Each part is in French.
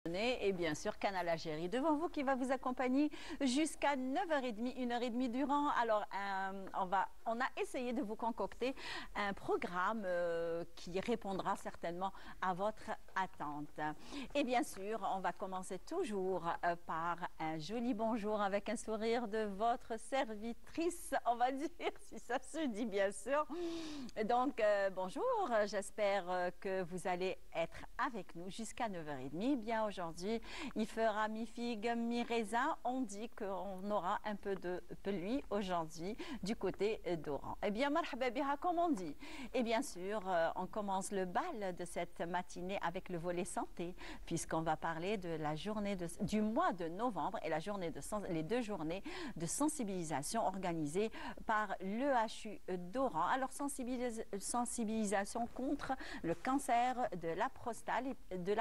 Et bien sûr, Canal Algérie devant vous qui va vous accompagner jusqu'à 9h30, 1h30 durant. Alors, on a essayé de vous concocter un programme qui répondra certainement à votre attente. Et bien sûr, on va commencer toujours par un joli bonjour avec un sourire de votre servitrice, on va dire, si ça se dit bien sûr. Donc, bonjour, j'espère que vous allez être avec nous jusqu'à 9h30. Bien aujourd'hui, il fera mi-figue, mi-raisin. On dit qu'on aura un peu de pluie aujourd'hui du côté d'Oran. Eh bien, marhaba biha, comme on dit. Et bien sûr, on commence le bal de cette matinée avec le volet santé, puisqu'on va parler de la journée du mois de novembre et les 2 journées de sensibilisation organisées par l'EHU d'Oran. Alors, sensibilisation contre le cancer de la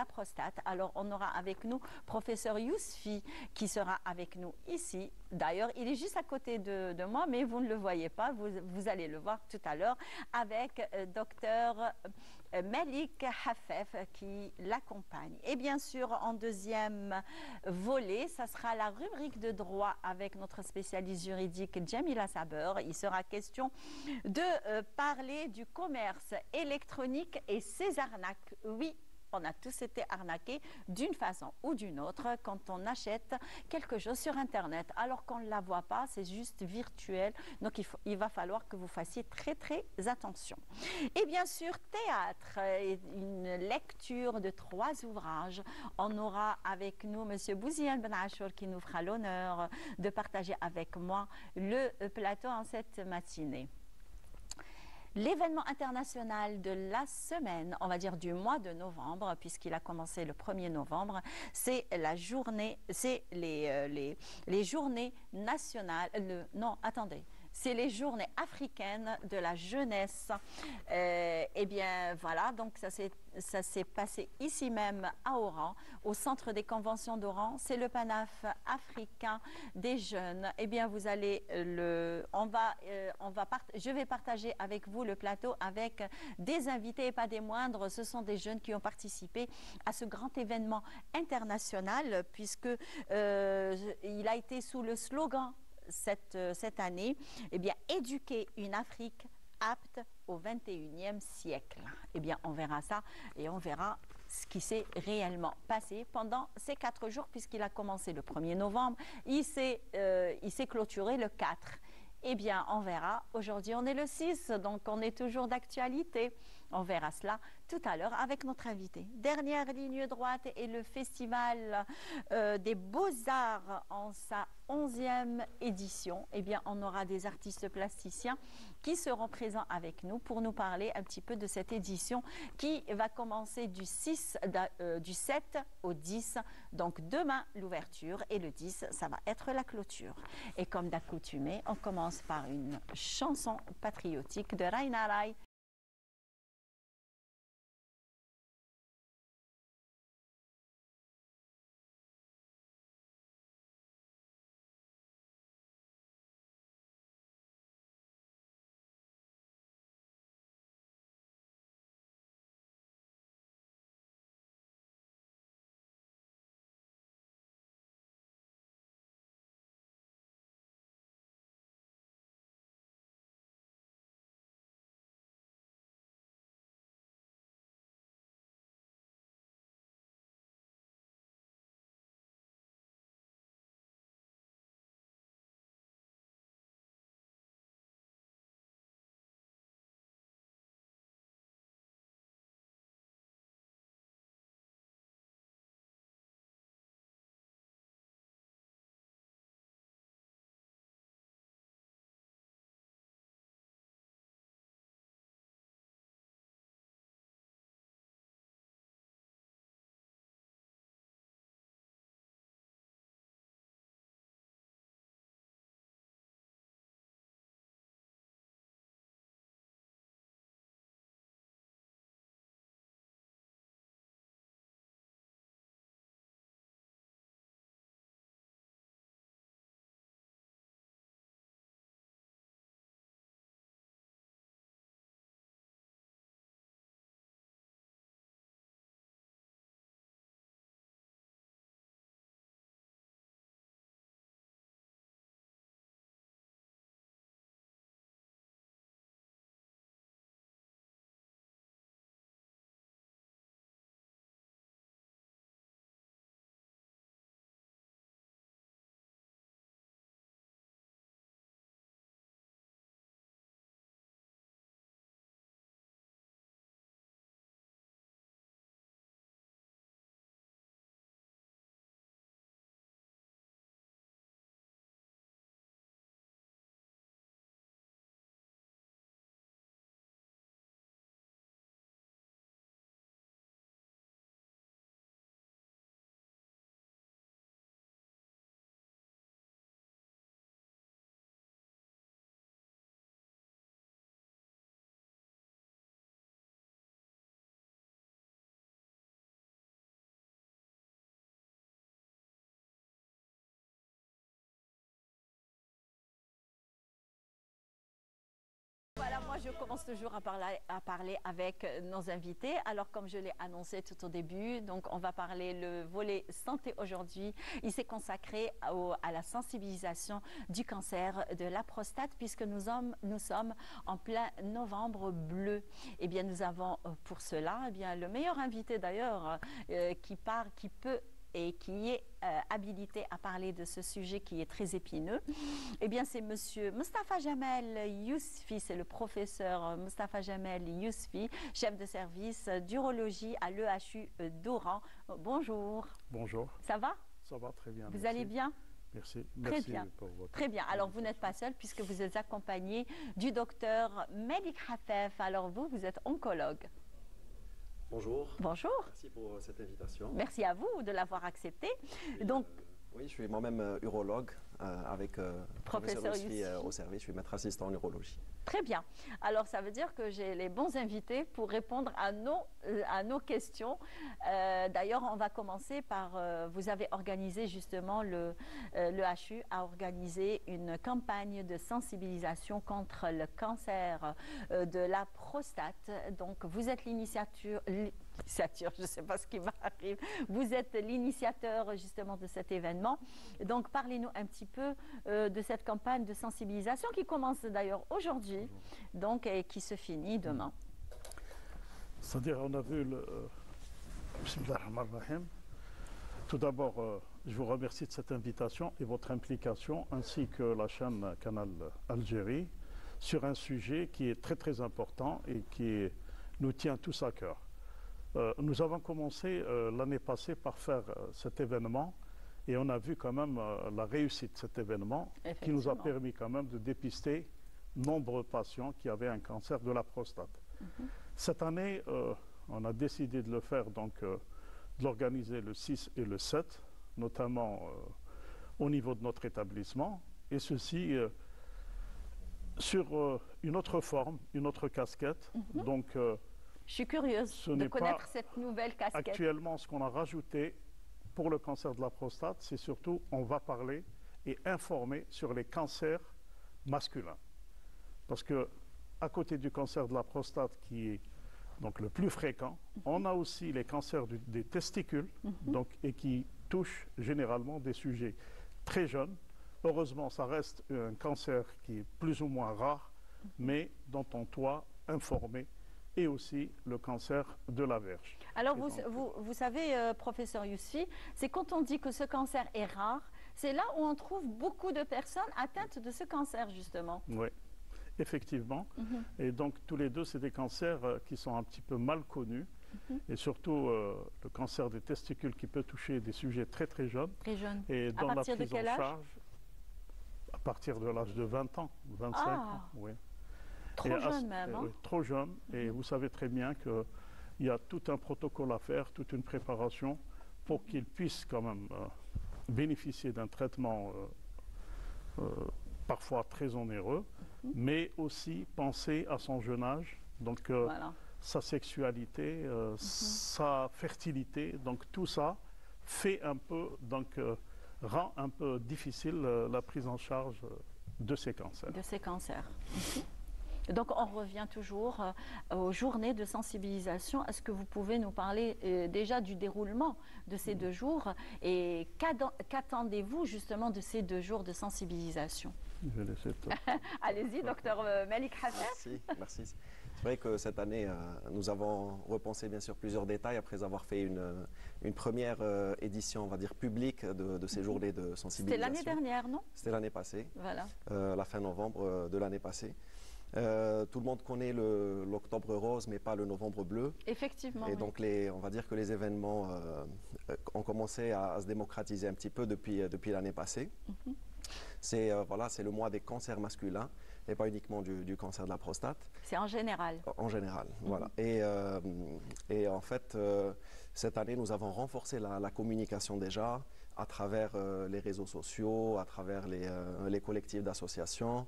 prostate. Alors, on aura avec nous professeur Yousfi qui sera avec nous ici. D'ailleurs, il est juste à côté de moi, mais vous ne le voyez pas. Vous allez le voir tout à l'heure avec docteur Malik Hafef qui l'accompagne. Et bien sûr, en deuxième volet, ça sera la rubrique de droit avec notre spécialiste juridique Jamila Saber. Il sera question de parler du commerce électronique et ses arnaques. Oui, on a tous été arnaqués d'une façon ou d'une autre quand on achète quelque chose sur Internet. Alors qu'on ne la voit pas, c'est juste virtuel. Donc, il va falloir que vous fassiez très, très attention. Et bien sûr, théâtre, une lecture de 3 ouvrages. On aura avec nous M. Bouziane Ben Achour qui nous fera l'honneur de partager avec moi le plateau en cette matinée. L'événement international de la semaine, on va dire du mois de novembre, puisqu'il a commencé le 1er novembre, c'est la journée, c'est les journées nationales, c'est les journées africaines de la jeunesse. Eh bien, voilà, donc ça s'est passé ici même à Oran, au centre des conventions d'Oran. C'est le PANAF africain des jeunes. Eh bien, vous allez je vais partager avec vous le plateau avec des invités et pas des moindres. Ce sont des jeunes qui ont participé à ce grand événement international puisque il a été sous le slogan cette année, eh bien, éduquer une Afrique apte au 21e siècle. Eh bien, on verra ça et on verra ce qui s'est réellement passé pendant ces 4 jours puisqu'il a commencé le 1er novembre. Il s'est clôturé le 4. Eh bien, on verra. Aujourd'hui, on est le 6, donc on est toujours d'actualité. On verra cela tout à l'heure avec notre invité. Dernière ligne droite est le Festival des Beaux-Arts en sa 11e édition. Eh bien, on aura des artistes plasticiens qui seront présents avec nous pour nous parler un petit peu de cette édition qui va commencer du 7 au 10. Donc, demain, l'ouverture et le 10, ça va être la clôture. Et comme d'accoutumé, on commence par une chanson patriotique de Raina Rai. moi, je commence toujours à parler avec nos invités. Alors, comme je l'ai annoncé tout au début, donc on va parler le volet santé aujourd'hui. Il s'est consacré à la sensibilisation du cancer de la prostate, puisque nous sommes en plein novembre bleu. Eh bien, nous avons pour cela, eh bien, le meilleur invité d'ailleurs qui peut et qui est habilité à parler de ce sujet qui est très épineux, eh bien c'est Monsieur Moustapha Jamel Yousfi, c'est le professeur Moustapha Jamel Yousfi, chef de service d'urologie à l'EHU d'Oran. Bonjour. Bonjour. Ça va? Ça va très bien. Vous allez bien? Merci. Très Merci bien. pour votre Très bien. Alors, vous n'êtes pas seul puisque vous êtes accompagné du docteur Melik Hafef. Alors, vous êtes oncologue. Bonjour. Bonjour. Merci pour cette invitation. Merci à vous de l'avoir accepté. Donc, oui, je suis moi-même urologue avec professeur Yousfi au service. Je suis maître assistant en urologie. Très bien. Alors, ça veut dire que j'ai les bons invités pour répondre à nos questions. D'ailleurs, on va commencer par... vous avez organisé justement, le HU a organisé une campagne de sensibilisation contre le cancer de la prostate. Donc, vous êtes l'initiateur, je ne sais pas ce qui m'arrive, vous êtes l'initiateur justement de cet événement. Donc, parlez-nous un petit peu de cette campagne de sensibilisation qui commence d'ailleurs aujourd'hui, donc, et qui se finit demain. C'est-à-dire, on a vu le... Bismillahirrahmanirrahim. Tout d'abord, je vous remercie de cette invitation et votre implication, ainsi que la chaîne Canal Algérie, sur un sujet qui est très très important et qui nous tient tous à cœur. Nous avons commencé l'année passée par faire cet événement et on a vu quand même la réussite de cet événement qui nous a permis quand même de dépister nombreux patients qui avaient un cancer de la prostate. Cette année, on a décidé de le faire, donc de l'organiser le 6 et le 7, notamment au niveau de notre établissement, et ceci sur une autre forme, une autre casquette. Donc, je suis curieuse de connaître cette nouvelle casquette. Actuellement, ce qu'on a rajouté pour le cancer de la prostate, c'est surtout, on va parler et informer sur les cancers masculins. Parce que, à côté du cancer de la prostate, qui est donc le plus fréquent, on a aussi les cancers des testicules, donc, et qui touchent généralement des sujets très jeunes. Heureusement, ça reste un cancer qui est plus ou moins rare, mais dont on doit informer, et aussi le cancer de la verge. Alors, vous savez, professeur Yousfi, c'est quand on dit que ce cancer est rare, c'est là où on trouve beaucoup de personnes atteintes de ce cancer, justement. Oui, effectivement. Et donc, tous les deux, c'est des cancers qui sont un petit peu mal connus. Et surtout, le cancer des testicules qui peut toucher des sujets très très jeunes. Très jeunes. Et dans à partir la de quel âge? À partir de l'âge de 20 ans, 25 ans, oui. Trop jeune même. Oui, trop jeune. Et vous savez très bien qu'il y a tout un protocole à faire, toute une préparation pour qu'ils puissent quand même bénéficier d'un traitement parfois très onéreux, mais aussi penser à son jeune âge, donc sa sexualité, sa fertilité. Donc tout ça fait un peu, donc rend un peu difficile la prise en charge de ces cancers. De ces cancers. Donc, on revient toujours aux journées de sensibilisation. Est-ce que vous pouvez nous parler déjà du déroulement de ces 2 jours et qu'attendez-vous justement de ces 2 jours de sensibilisation? Je vais laisser Allez-y, docteur Melik Hafef. Merci. C'est vrai que cette année, nous avons repensé bien sûr plusieurs détails après avoir fait une première édition, on va dire, publique de ces journées de sensibilisation. C'était l'année dernière, non? C'était l'année passée, voilà. La fin novembre de l'année passée. Tout le monde connaît l'octobre rose, mais pas le novembre bleu. Effectivement. Et donc, on va dire que les événements ont commencé à se démocratiser un petit peu depuis l'année passée. C'est le mois des cancers masculins et pas uniquement du cancer de la prostate. C'est en général. En général, voilà. Et en fait, cette année, nous avons renforcé la communication déjà à travers les réseaux sociaux, à travers les collectifs d'associations,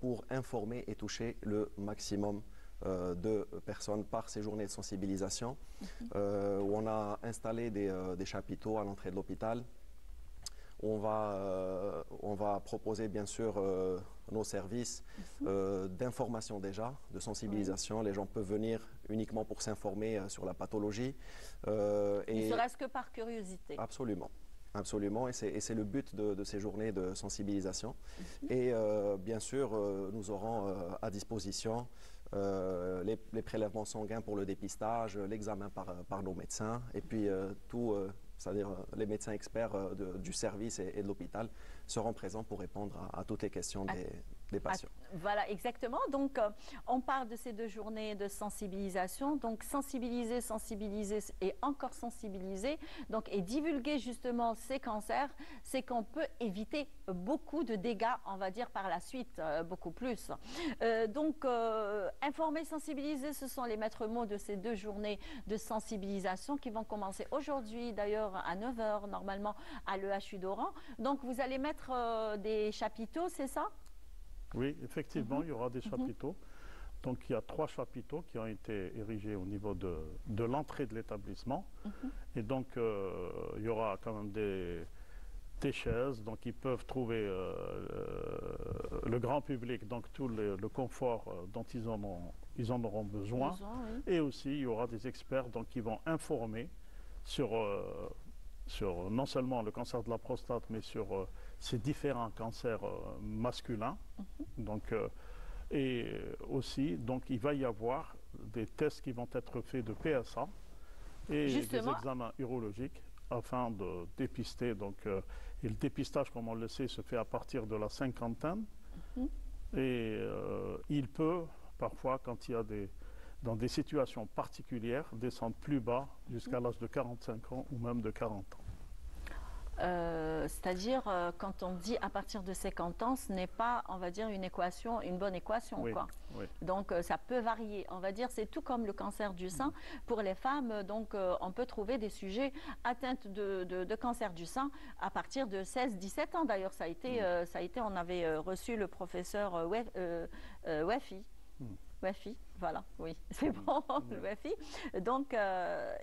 pour informer et toucher le maximum de personnes par ces journées de sensibilisation, où on a installé des chapiteaux à l'entrée de l'hôpital, On va proposer bien sûr nos services d'information déjà, de sensibilisation. Les gens peuvent venir uniquement pour s'informer sur la pathologie. Ne serait-ce que par curiosité. Absolument. Absolument, et c'est le but de ces journées de sensibilisation. Et bien sûr, nous aurons à disposition les prélèvements sanguins pour le dépistage, l'examen par nos médecins, et puis c'est-à-dire les médecins experts du service et de l'hôpital seront présents pour répondre à toutes les questions des patients. Voilà, exactement. Donc, on parle de ces 2 journées de sensibilisation. Donc, sensibiliser, sensibiliser et encore sensibiliser. Donc, et divulguer justement ces cancers, c'est qu'on peut éviter beaucoup de dégâts, on va dire, par la suite, beaucoup plus. Donc, informer, sensibiliser, ce sont les maîtres mots de ces 2 journées de sensibilisation qui vont commencer aujourd'hui, d'ailleurs, à 9 h, normalement, à l'EHU d'Oran. Donc, vous allez mettre des chapiteaux, c'est ça ? Oui, effectivement, il y aura des chapiteaux. Donc, il y a 3 chapiteaux qui ont été érigés au niveau de l'entrée de l'établissement. Et donc, il y aura quand même des chaises. Donc, ils peuvent trouver le grand public, donc tout le confort dont ils en auront besoin. Oui. Et aussi, il y aura des experts donc, qui vont informer sur non seulement le cancer de la prostate, mais sur ces différents cancers masculins. Donc, et aussi, donc, il va y avoir des tests qui vont être faits de PSA et justement, des examens urologiques afin de dépister. Donc, et le dépistage, comme on le sait, se fait à partir de la cinquantaine. Et il peut, parfois, quand il y a dans des situations particulières, descendre plus bas jusqu'à l'âge de 45 ans ou même de 40 ans. C'est-à-dire, quand on dit à partir de 50 ans, ce n'est pas, on va dire, une bonne équation. Oui, quoi. Oui. Donc, ça peut varier. On va dire, c'est tout comme le cancer du sein. Pour les femmes, donc, on peut trouver des sujets atteintes de cancer du sein à partir de 16-17 ans. D'ailleurs, ça a été, on avait reçu le professeur Wafi. Wafi, voilà, oui, c'est bon, le Wafi. Donc,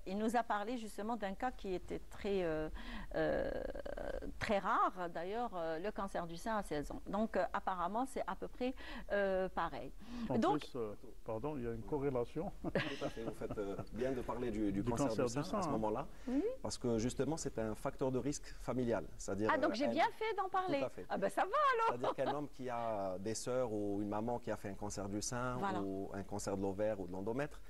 il nous a parlé justement d'un cas qui était très rare, d'ailleurs, le cancer du sein à 16 ans. Donc, apparemment, c'est à peu près pareil. En plus, pardon, il y a une corrélation. Tout à fait, vous faites bien de parler du cancer du sein à ce moment-là, parce que justement, c'est un facteur de risque familial. Ah, donc j'ai bien fait d'en parler. Tout à fait. Ah ben ça va alors. C'est-à-dire qu'un homme qui a des sœurs ou une maman qui a fait un cancer du sein ou un cancer de l'ovaire ou de l'endomètre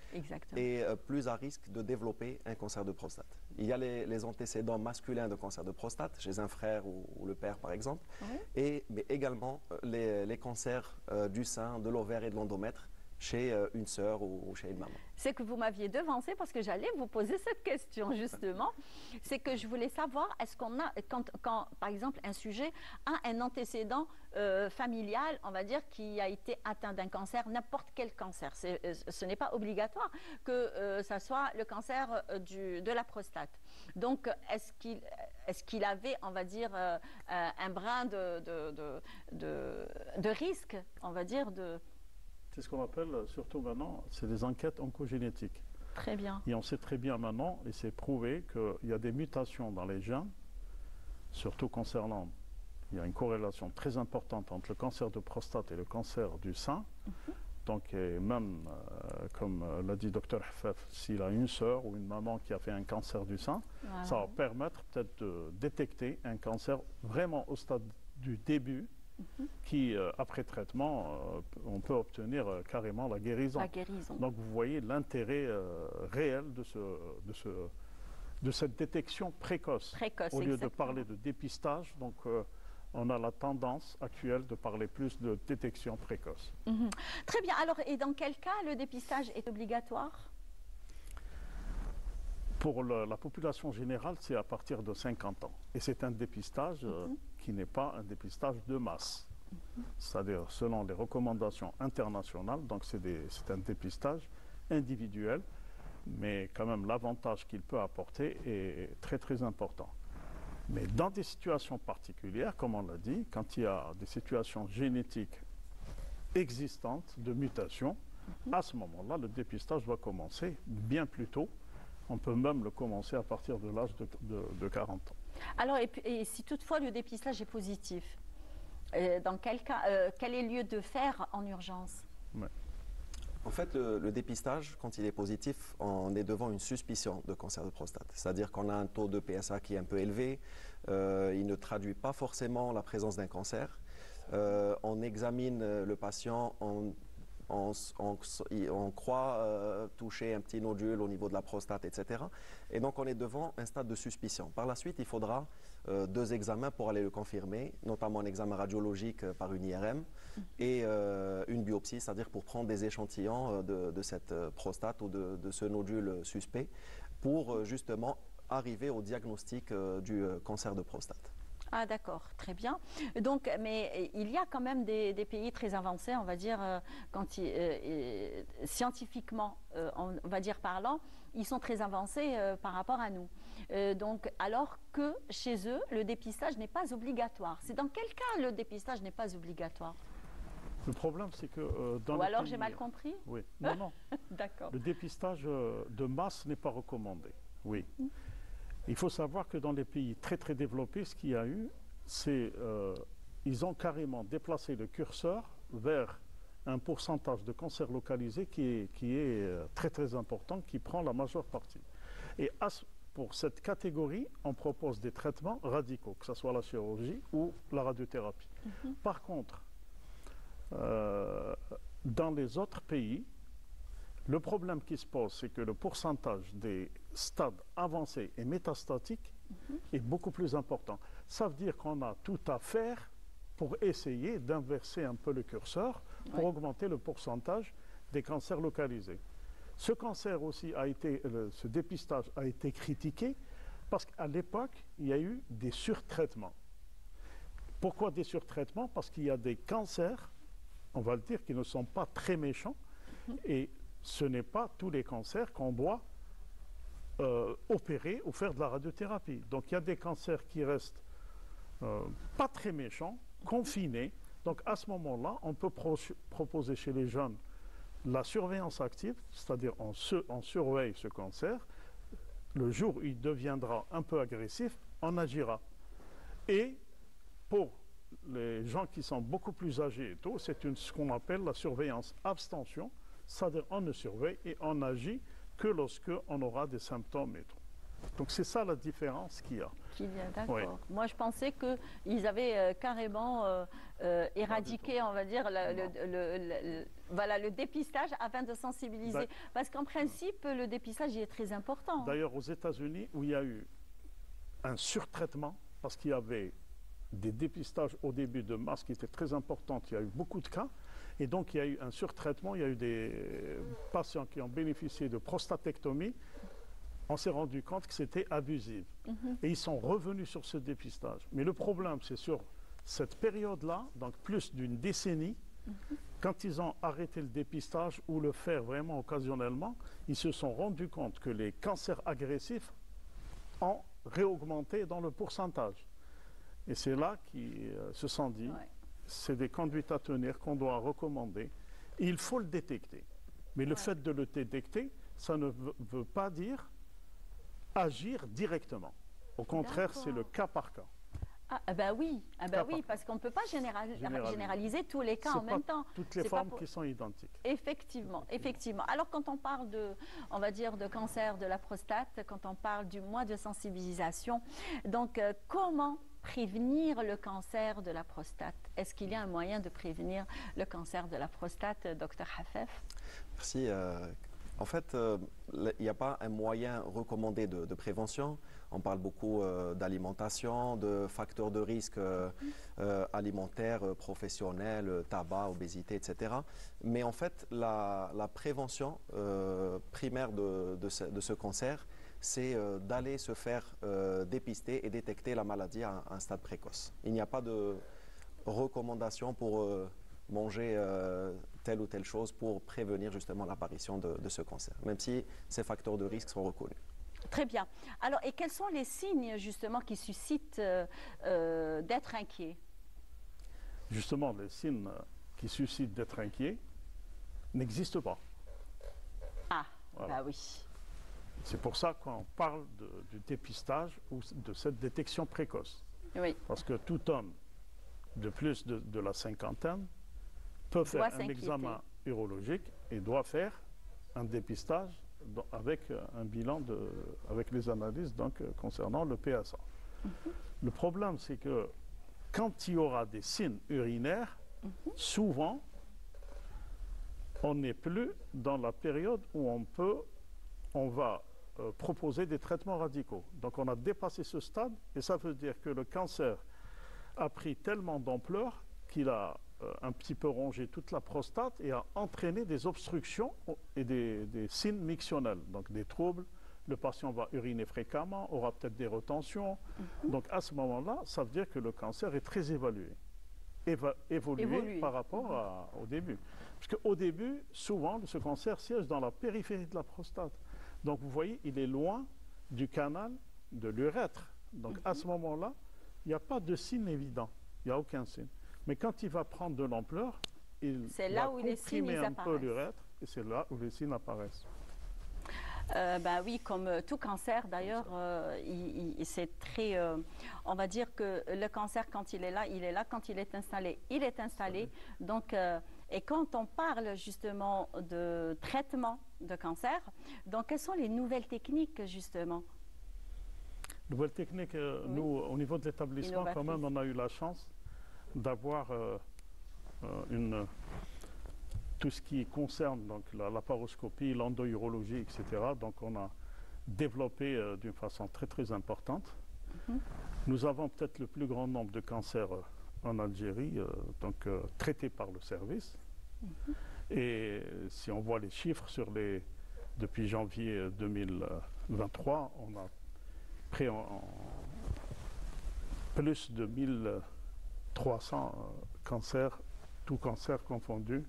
est plus à risque de développer un cancer de prostate. Il y a les antécédents masculins de cancer de prostate, chez un frère ou le père par exemple, mais également les cancers du sein, de l'ovaire et de l'endomètre chez une sœur ou chez une maman. C'est que vous m'aviez devancé parce que j'allais vous poser cette question justement. C'est que je voulais savoir, est-ce qu'on a, quand par exemple un sujet a un antécédent familial, on va dire, qui a été atteint d'un cancer, n'importe quel cancer. Ce n'est pas obligatoire que ça soit le cancer de la prostate. Donc, est-ce qu'il avait, on va dire, un brin de risque, on va dire, C'est ce qu'on appelle, surtout maintenant, c'est des enquêtes oncogénétiques. Très bien. Et on sait très bien maintenant, et c'est prouvé, qu'il y a des mutations dans les gènes, surtout concernant, il y a une corrélation très importante entre le cancer de prostate et le cancer du sein. Donc, et même, comme l'a dit Dr Hafef, s'il a une sœur ou une maman qui a fait un cancer du sein, ça va permettre peut-être de détecter un cancer vraiment au stade du début, qui, après traitement, on peut obtenir carrément la guérison. Donc, vous voyez l'intérêt réel de cette détection précoce. Au lieu de parler de dépistage, donc, on a la tendance actuelle de parler plus de détection précoce. Très bien. Alors, et dans quel cas le dépistage est obligatoire ? Pour la population générale, c'est à partir de 50 ans. Et c'est un dépistage qui n'est pas un dépistage de masse. C'est-à-dire, selon les recommandations internationales, donc c'est un dépistage individuel, mais quand même l'avantage qu'il peut apporter est très très important. Mais dans des situations particulières, comme on l'a dit, quand il y a des situations génétiques existantes de mutation, à ce moment-là, le dépistage va commencer bien plus tôt, On peut même le commencer à partir de l'âge de 40 ans. Alors, et si toutefois le dépistage est positif, dans quel cas, quel est le lieu de faire en urgence? Ouais. En fait, le dépistage, quand il est positif, on est devant une suspicion de cancer de prostate. C'est-à-dire qu'on a un taux de PSA qui est un peu élevé. Il ne traduit pas forcément la présence d'un cancer. On examine le patient, on croit toucher un petit nodule au niveau de la prostate, etc. Et donc, on est devant un stade de suspicion. Par la suite, il faudra 2 examens pour aller le confirmer, notamment un examen radiologique par une IRM et une biopsie, c'est-à-dire pour prendre des échantillons de cette prostate ou de ce nodule suspect pour justement arriver au diagnostic du cancer de prostate. Ah d'accord, très bien. Donc, mais il y a quand même des pays très avancés, on va dire, scientifiquement, on va dire parlant, ils sont très avancés par rapport à nous. Donc, alors que chez eux, le dépistage n'est pas obligatoire. C'est dans quel cas le dépistage n'est pas obligatoire? Le problème, c'est que dans Ou les alors pays, j'ai mal compris? Oui, non, non. D'accord. Le dépistage de masse n'est pas recommandé. Oui. Il faut savoir que dans les pays très très développés, ce qu'il y a eu, c'est ils ont carrément déplacé le curseur vers un pourcentage de cancer localisé qui est très très important, qui prend la majeure partie. Et pour cette catégorie, on propose des traitements radicaux, que ce soit la chirurgie ou la radiothérapie. Par contre, dans les autres pays, le problème qui se pose, c'est que le pourcentage des stades avancés et métastatiques est beaucoup plus important. Ça veut dire qu'on a tout à faire pour essayer d'inverser un peu le curseur pour augmenter le pourcentage des cancers localisés. Ce cancer aussi ce dépistage a été critiqué parce qu'à l'époque, il y a eu des surtraitements. Pourquoi des surtraitements? Parce qu'il y a des cancers, on va le dire, qui ne sont pas très méchants et ce n'est pas tous les cancers qu'on doit opérer ou faire de la radiothérapie. Donc il y a des cancers qui restent pas très méchants, confinés. Donc à ce moment-là, on peut proposer chez les jeunes la surveillance active, c'est-à-dire on surveille ce cancer. Le jour où il deviendra un peu agressif, on agira. Et pour les gens qui sont beaucoup plus âgés et tout, c'est ce qu'on appelle la surveillance abstention. C'est-à-dire on ne surveille et on agit que lorsque on aura des symptômes et tout. Donc c'est ça la différence qu'il y a. D'accord. Oui. Moi je pensais qu'ils avaient carrément éradiqué, on va dire, le dépistage afin de sensibiliser. Parce qu'en principe, le dépistage est très important. D'ailleurs, aux États-Unis, où il y a eu un surtraitement, parce qu'il y avait des dépistages au début de masse qui étaient très importants, il y a eu beaucoup de cas. Et donc, il y a eu un surtraitement, il y a eu des patients qui ont bénéficié de prostatectomie. On s'est rendu compte que c'était abusif. Et ils sont revenus sur ce dépistage. Mais le problème, c'est sur cette période-là, donc plus d'une décennie, quand ils ont arrêté le dépistage ou le faire vraiment occasionnellement, ils se sont rendus compte que les cancers agressifs ont réaugmenté dans le pourcentage. Et c'est là qu'ils se sont dit... C'est des conduites à tenir qu'on doit recommander. Et il faut le détecter. Mais le fait de le détecter, ça ne veut pas dire agir directement. Au contraire, c'est le cas par cas. Ah ben oui, parce qu'on ne peut pas généraliser tous les cas en même temps. Toutes les formes qui sont identiques. Effectivement, effectivement. Alors quand on parle on va dire, de cancer de la prostate, quand on parle du mois de sensibilisation, donc comment prévenir le cancer de la prostate? Est-ce qu'il y a un moyen de prévenir le cancer de la prostate, Dr Hafef? Merci. En fait, il n'y a pas un moyen recommandé de prévention. On parle beaucoup d'alimentation, de facteurs de risque alimentaires, professionnels, tabac, obésité, etc. Mais en fait, la prévention primaire de ce cancer, c'est d'aller se faire dépister et détecter la maladie à un stade précoce. Il n'y a pas de recommandation pour manger telle ou telle chose pour prévenir justement l'apparition de ce cancer, même si ces facteurs de risque sont reconnus. Très bien. Alors, et quels sont les signes justement qui suscitent d'être inquiet? Justement, les signes qui suscitent d'être inquiet n'existent pas. Ah, voilà. Bah oui. C'est pour ça qu'on parle du dépistage ou de cette détection précoce. Oui. Parce que tout homme de plus de la cinquantaine peut faire un examen urologique et doit faire un dépistage avec un bilan, avec les analyses donc, concernant le PSA. Le problème, c'est que quand il y aura des signes urinaires, souvent, on n'est plus dans la période où on va proposer des traitements radicaux. Donc on a dépassé ce stade et ça veut dire que le cancer a pris tellement d'ampleur qu'il a un petit peu rongé toute la prostate et a entraîné des obstructions et des signes mictionnels, donc des troubles. Le patient va uriner fréquemment, aura peut-être des retentions. Donc à ce moment-là, ça veut dire que le cancer est très évolué par rapport au début. Parce qu'au début, souvent, ce cancer siège dans la périphérie de la prostate. Donc vous voyez, il est loin du canal de l'urètre. Donc à ce moment-là, il n'y a pas de signe évident. Il n'y a aucun signe. Mais quand il va prendre de l'ampleur, il va comprimer un peu l'urètre et c'est là où les signes apparaissent. Ben oui, comme tout cancer d'ailleurs, c'est très... on va dire que le cancer, quand il est là, il est là. Quand il est installé, il est installé. Donc, et quand on parle justement de traitement de cancer, donc quelles sont les nouvelles techniques justement? Nouvelles techniques, nous, au niveau de l'établissement, quand même, on a eu la chance d'avoir tout ce qui concerne donc, la laparoscopie, l'endourologie, etc. Donc on a développé d'une façon très très importante. Nous avons peut-être le plus grand nombre de cancers en Algérie, traités par le service. Et si on voit les chiffres depuis janvier 2023, on a pris plus de 1300 cancers, tout cancer confondu.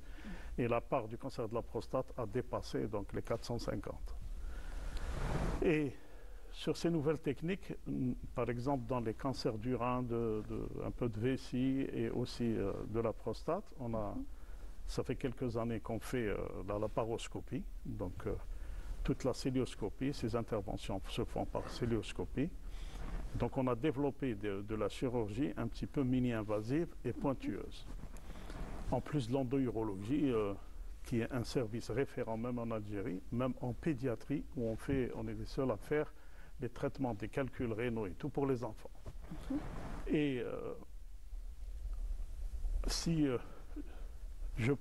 Et la part du cancer de la prostate a dépassé donc les 450. Et sur ces nouvelles techniques, par exemple dans les cancers du rein, un peu de vessie et aussi de la prostate, ça fait quelques années qu'on fait la laparoscopie, donc toute la célioscopie, ces interventions se font par célioscopie. Donc on a développé de la chirurgie un petit peu mini-invasive et pointueuse. En plus de l'endourologie, qui est un service référent même en Algérie, même en pédiatrie, où on est les seuls à faire les traitements des calculs rénaux et tout pour les enfants. Et si je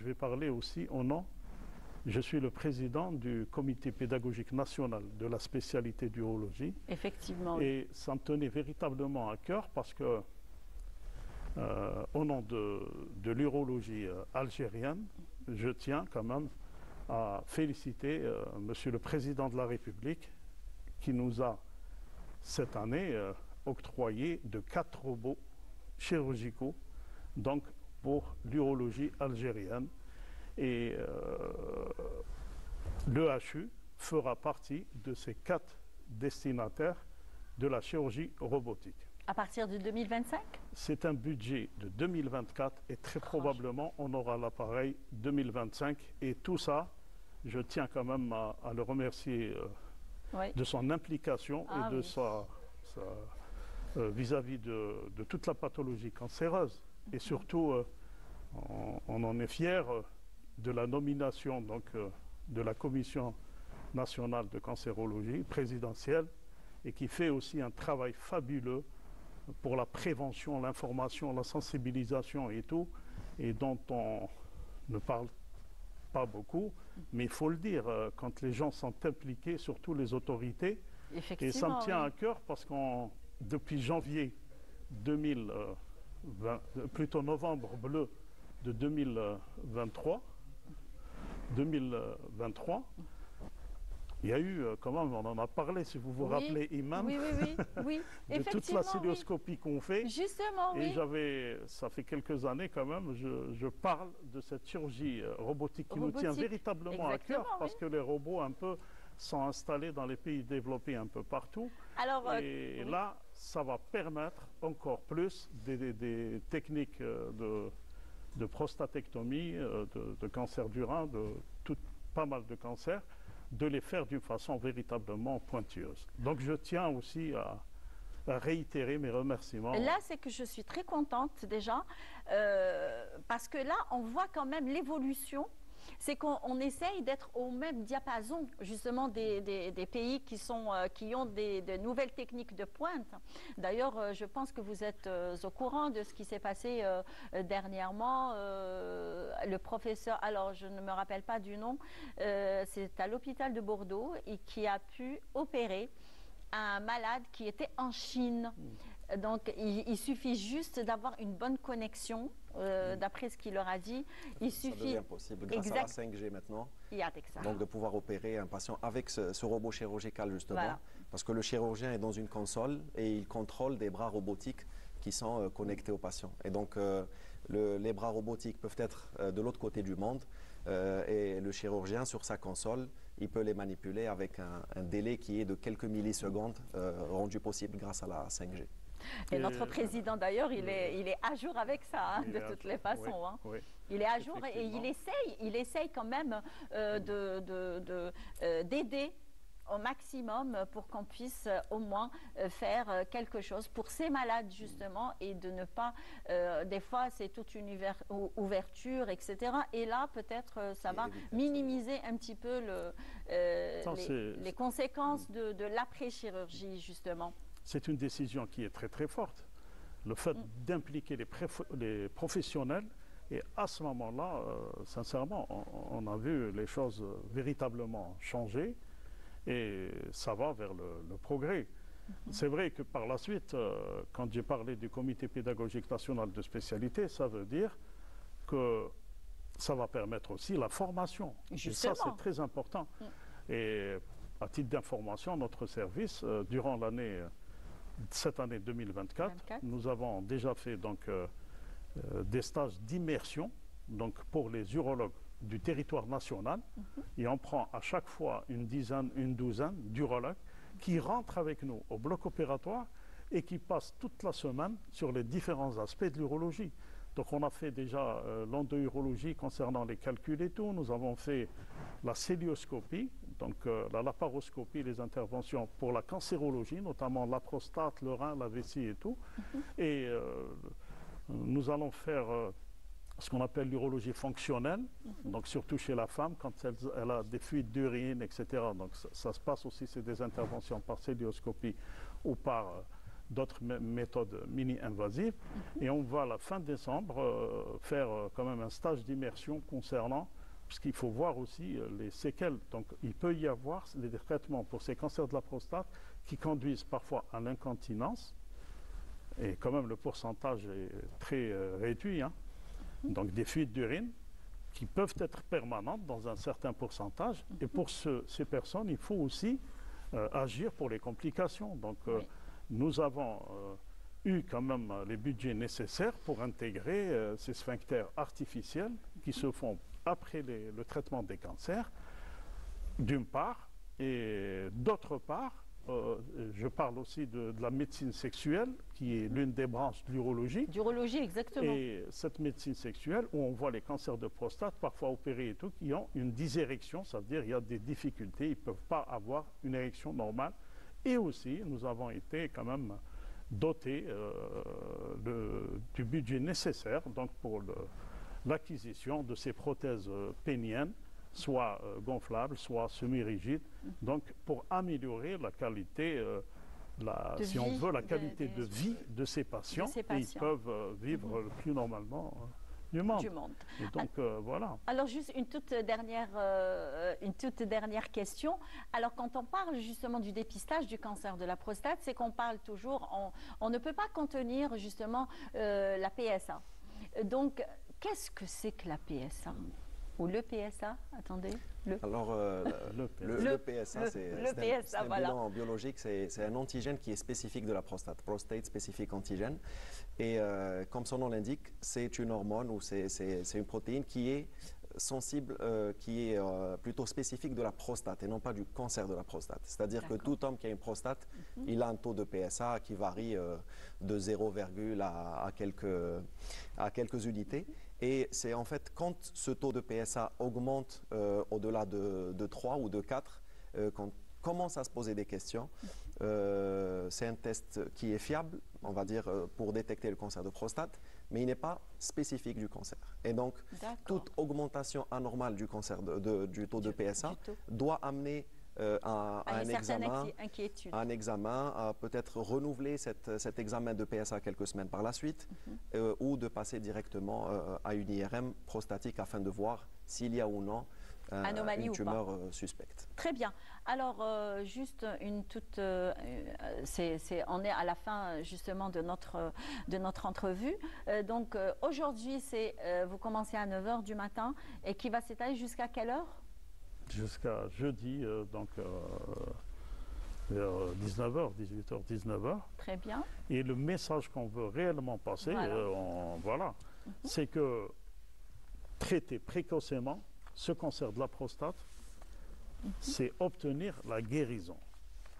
vais parler aussi au nom, je suis le président du comité pédagogique national de la spécialité d'urologie. Effectivement. Et ça me tenait véritablement à cœur parce que au nom de l'urologie algérienne, je tiens quand même à féliciter Monsieur le Président de la République qui nous a cette année octroyé de 4 robots chirurgicaux donc pour l'urologie algérienne. Et l'EHU fera partie de ces 4 destinataires de la chirurgie robotique. À partir de 2025? C'est un budget de 2024 et très probablement on aura l'appareil 2025. Et tout ça, je tiens quand même à le remercier de son implication et de vis-à-vis de toute la pathologie cancéreuse. Et surtout, on en est fiers de la nomination donc, de la Commission nationale de cancérologie présidentielle et qui fait aussi un travail fabuleux pour la prévention, l'information, la sensibilisation et tout, et dont on ne parle pas beaucoup, mais il faut le dire, quand les gens sont impliqués, surtout les autorités, et ça me tient à cœur parce que depuis janvier novembre bleu de 2023, il y a eu, quand même, on en a parlé, si vous vous rappelez, Iman, de toute la célioscopie qu'on fait. Justement, et ça fait quelques années quand même, je parle de cette chirurgie robotique qui nous tient véritablement à cœur, parce que les robots un peu sont installés dans les pays développés un peu partout. Alors, et là, ça va permettre encore plus des techniques de prostatectomie, de cancer du rein, pas mal de cancers, de les faire d'une façon véritablement pointueuse. Donc je tiens aussi à réitérer mes remerciements. Là, c'est que je suis très contente déjà, parce que là, on voit quand même l'évolution. C'est qu'on essaye d'être au même diapason, justement, des pays qui ont de nouvelles techniques de pointe. D'ailleurs, je pense que vous êtes au courant de ce qui s'est passé dernièrement. Le professeur, alors je ne me rappelle pas du nom, c'est à l'hôpital de Bordeaux et qui a pu opérer un malade qui était en Chine. Donc, il suffit juste d'avoir une bonne connexion, d'après ce qu'il leur a dit. Ça devient possible grâce à la 5G maintenant. Donc, de pouvoir opérer un patient avec ce robot chirurgical, justement. Voilà. Parce que le chirurgien est dans une console et il contrôle des bras robotiques qui sont connectés au patient. Et donc, les bras robotiques peuvent être de l'autre côté du monde. Et le chirurgien, sur sa console, il peut les manipuler avec un délai qui est de quelques millisecondes, rendu possible grâce à la 5G. Et notre président, d'ailleurs, il est à jour avec ça, hein, de toutes les façons. Oui, hein. oui. Il est à jour et il essaye quand même d'aider au maximum pour qu'on puisse au moins faire quelque chose pour ces malades, justement, et de ne pas... des fois, c'est toute une ouverture, etc. Et là, peut-être, ça va minimiser un petit peu les conséquences de l'après-chirurgie, justement. C'est une décision qui est très très forte. Le fait d'impliquer les professionnels, et à ce moment-là, sincèrement, on a vu les choses véritablement changer et ça va vers le progrès. C'est vrai que par la suite, quand j'ai parlé du Comité pédagogique national de spécialité, ça veut dire que ça va permettre aussi la formation. Justement. Et ça, c'est très important. Et à titre d'information, notre service, durant cette année 2024, nous avons déjà fait donc, des stages d'immersion donc, pour les urologues du territoire national. Et on prend à chaque fois une douzaine d'urologues qui rentrent avec nous au bloc opératoire et qui passent toute la semaine sur les différents aspects de l'urologie. Donc on a fait déjà l'endourologie concernant les calculs et tout. Nous avons fait la célioscopie, donc la laparoscopie, les interventions pour la cancérologie, notamment la prostate, le rein, la vessie et tout. Et nous allons faire ce qu'on appelle l'urologie fonctionnelle, donc surtout chez la femme, quand elle a des fuites d'urine, etc. Donc ça se passe aussi, c'est des interventions par célioscopie ou par d'autres méthodes mini-invasives. Et on va à la fin décembre faire quand même un stage d'immersion concernant, parce qu'il faut voir aussi les séquelles. Donc il peut y avoir des traitements pour ces cancers de la prostate qui conduisent parfois à l'incontinence, et quand même le pourcentage est très réduit, hein. Donc des fuites d'urine qui peuvent être permanentes dans un certain pourcentage. Et pour ces personnes, il faut aussi agir pour les complications. Donc nous avons eu quand même les budgets nécessaires pour intégrer ces sphincters artificiels qui se font après le traitement des cancers, d'une part, et d'autre part, je parle aussi de la médecine sexuelle, qui est l'une des branches de l'urologie. D'urologie, exactement. Et cette médecine sexuelle, où on voit les cancers de prostate, parfois opérés et tout, qui ont une dysérection, ça veut dire qu'il y a des difficultés, ils ne peuvent pas avoir une érection normale. Et aussi, nous avons été quand même dotés du budget nécessaire donc pour l'acquisition de ces prothèses péniennes, soit gonflables, soit semi-rigides, donc pour améliorer la qualité, si on veut, la qualité de vie de ces patients, et ils peuvent vivre le plus normalement du monde. Et donc, voilà. Alors, juste une toute dernière question. Alors, quand on parle justement du dépistage du cancer de la prostate, c'est qu'on parle toujours, on ne peut pas contenir justement la PSA. Donc, qu'est-ce que c'est que la PSA ? Ou le PSA, attendez. Alors, le PSA, c'est un bilan biologique, c'est un antigène qui est spécifique de la prostate, prostate specific antigen. Et comme son nom l'indique, c'est une hormone ou c'est une protéine qui est sensible, qui est plutôt spécifique de la prostate et non pas du cancer de la prostate. C'est-à-dire que tout homme qui a une prostate, il a un taux de PSA qui varie de 0, à quelques unités. Et c'est en fait quand ce taux de PSA augmente au-delà de 3 ou de 4, qu'on commence à se poser des questions. C'est un test qui est fiable, on va dire, pour détecter le cancer de prostate, mais il n'est pas spécifique du cancer. Et donc, toute augmentation anormale du cancer du taux de PSA doit amener à un examen, à peut-être renouveler cet examen de PSA quelques semaines par la suite, ou de passer directement à une IRM prostatique afin de voir s'il y a ou non une tumeur suspecte. Très bien. Alors, juste une toute... on est à la fin justement de notre entrevue. Donc, aujourd'hui, vous commencez à 9 h du matin et qui va s'étaler jusqu'à quelle heure? Jusqu'à jeudi, donc vers 19h, 18h, 19h. Très bien. Et le message qu'on veut réellement passer, c'est que traiter précocement ce cancer de la prostate, c'est obtenir la guérison.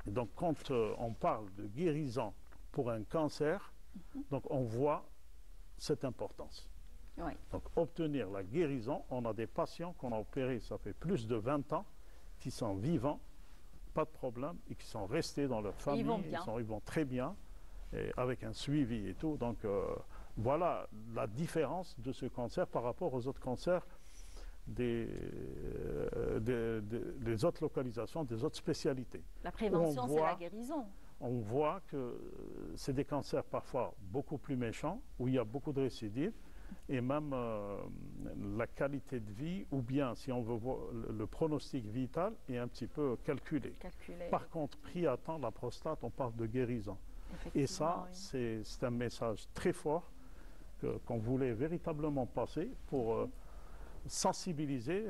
Et donc, quand on parle de guérison pour un cancer, donc on voit cette importance. Oui. Donc, obtenir la guérison, on a des patients qu'on a opérés, ça fait plus de 20 ans, qui sont vivants, pas de problème, et qui sont restés dans leur famille. Ils vont très bien, et avec un suivi et tout. Donc, voilà la différence de ce cancer par rapport aux autres cancers des autres localisations, des autres spécialités. La prévention, c'est la guérison. On voit que c'est des cancers parfois beaucoup plus méchants, où il y a beaucoup de récidives, et même la qualité de vie, ou bien, si on veut voir, le pronostic vital est un petit peu calculé. Par contre, pris à temps, la prostate, on parle de guérison. Et ça, c'est un message très fort qu'on voulait véritablement passer pour sensibiliser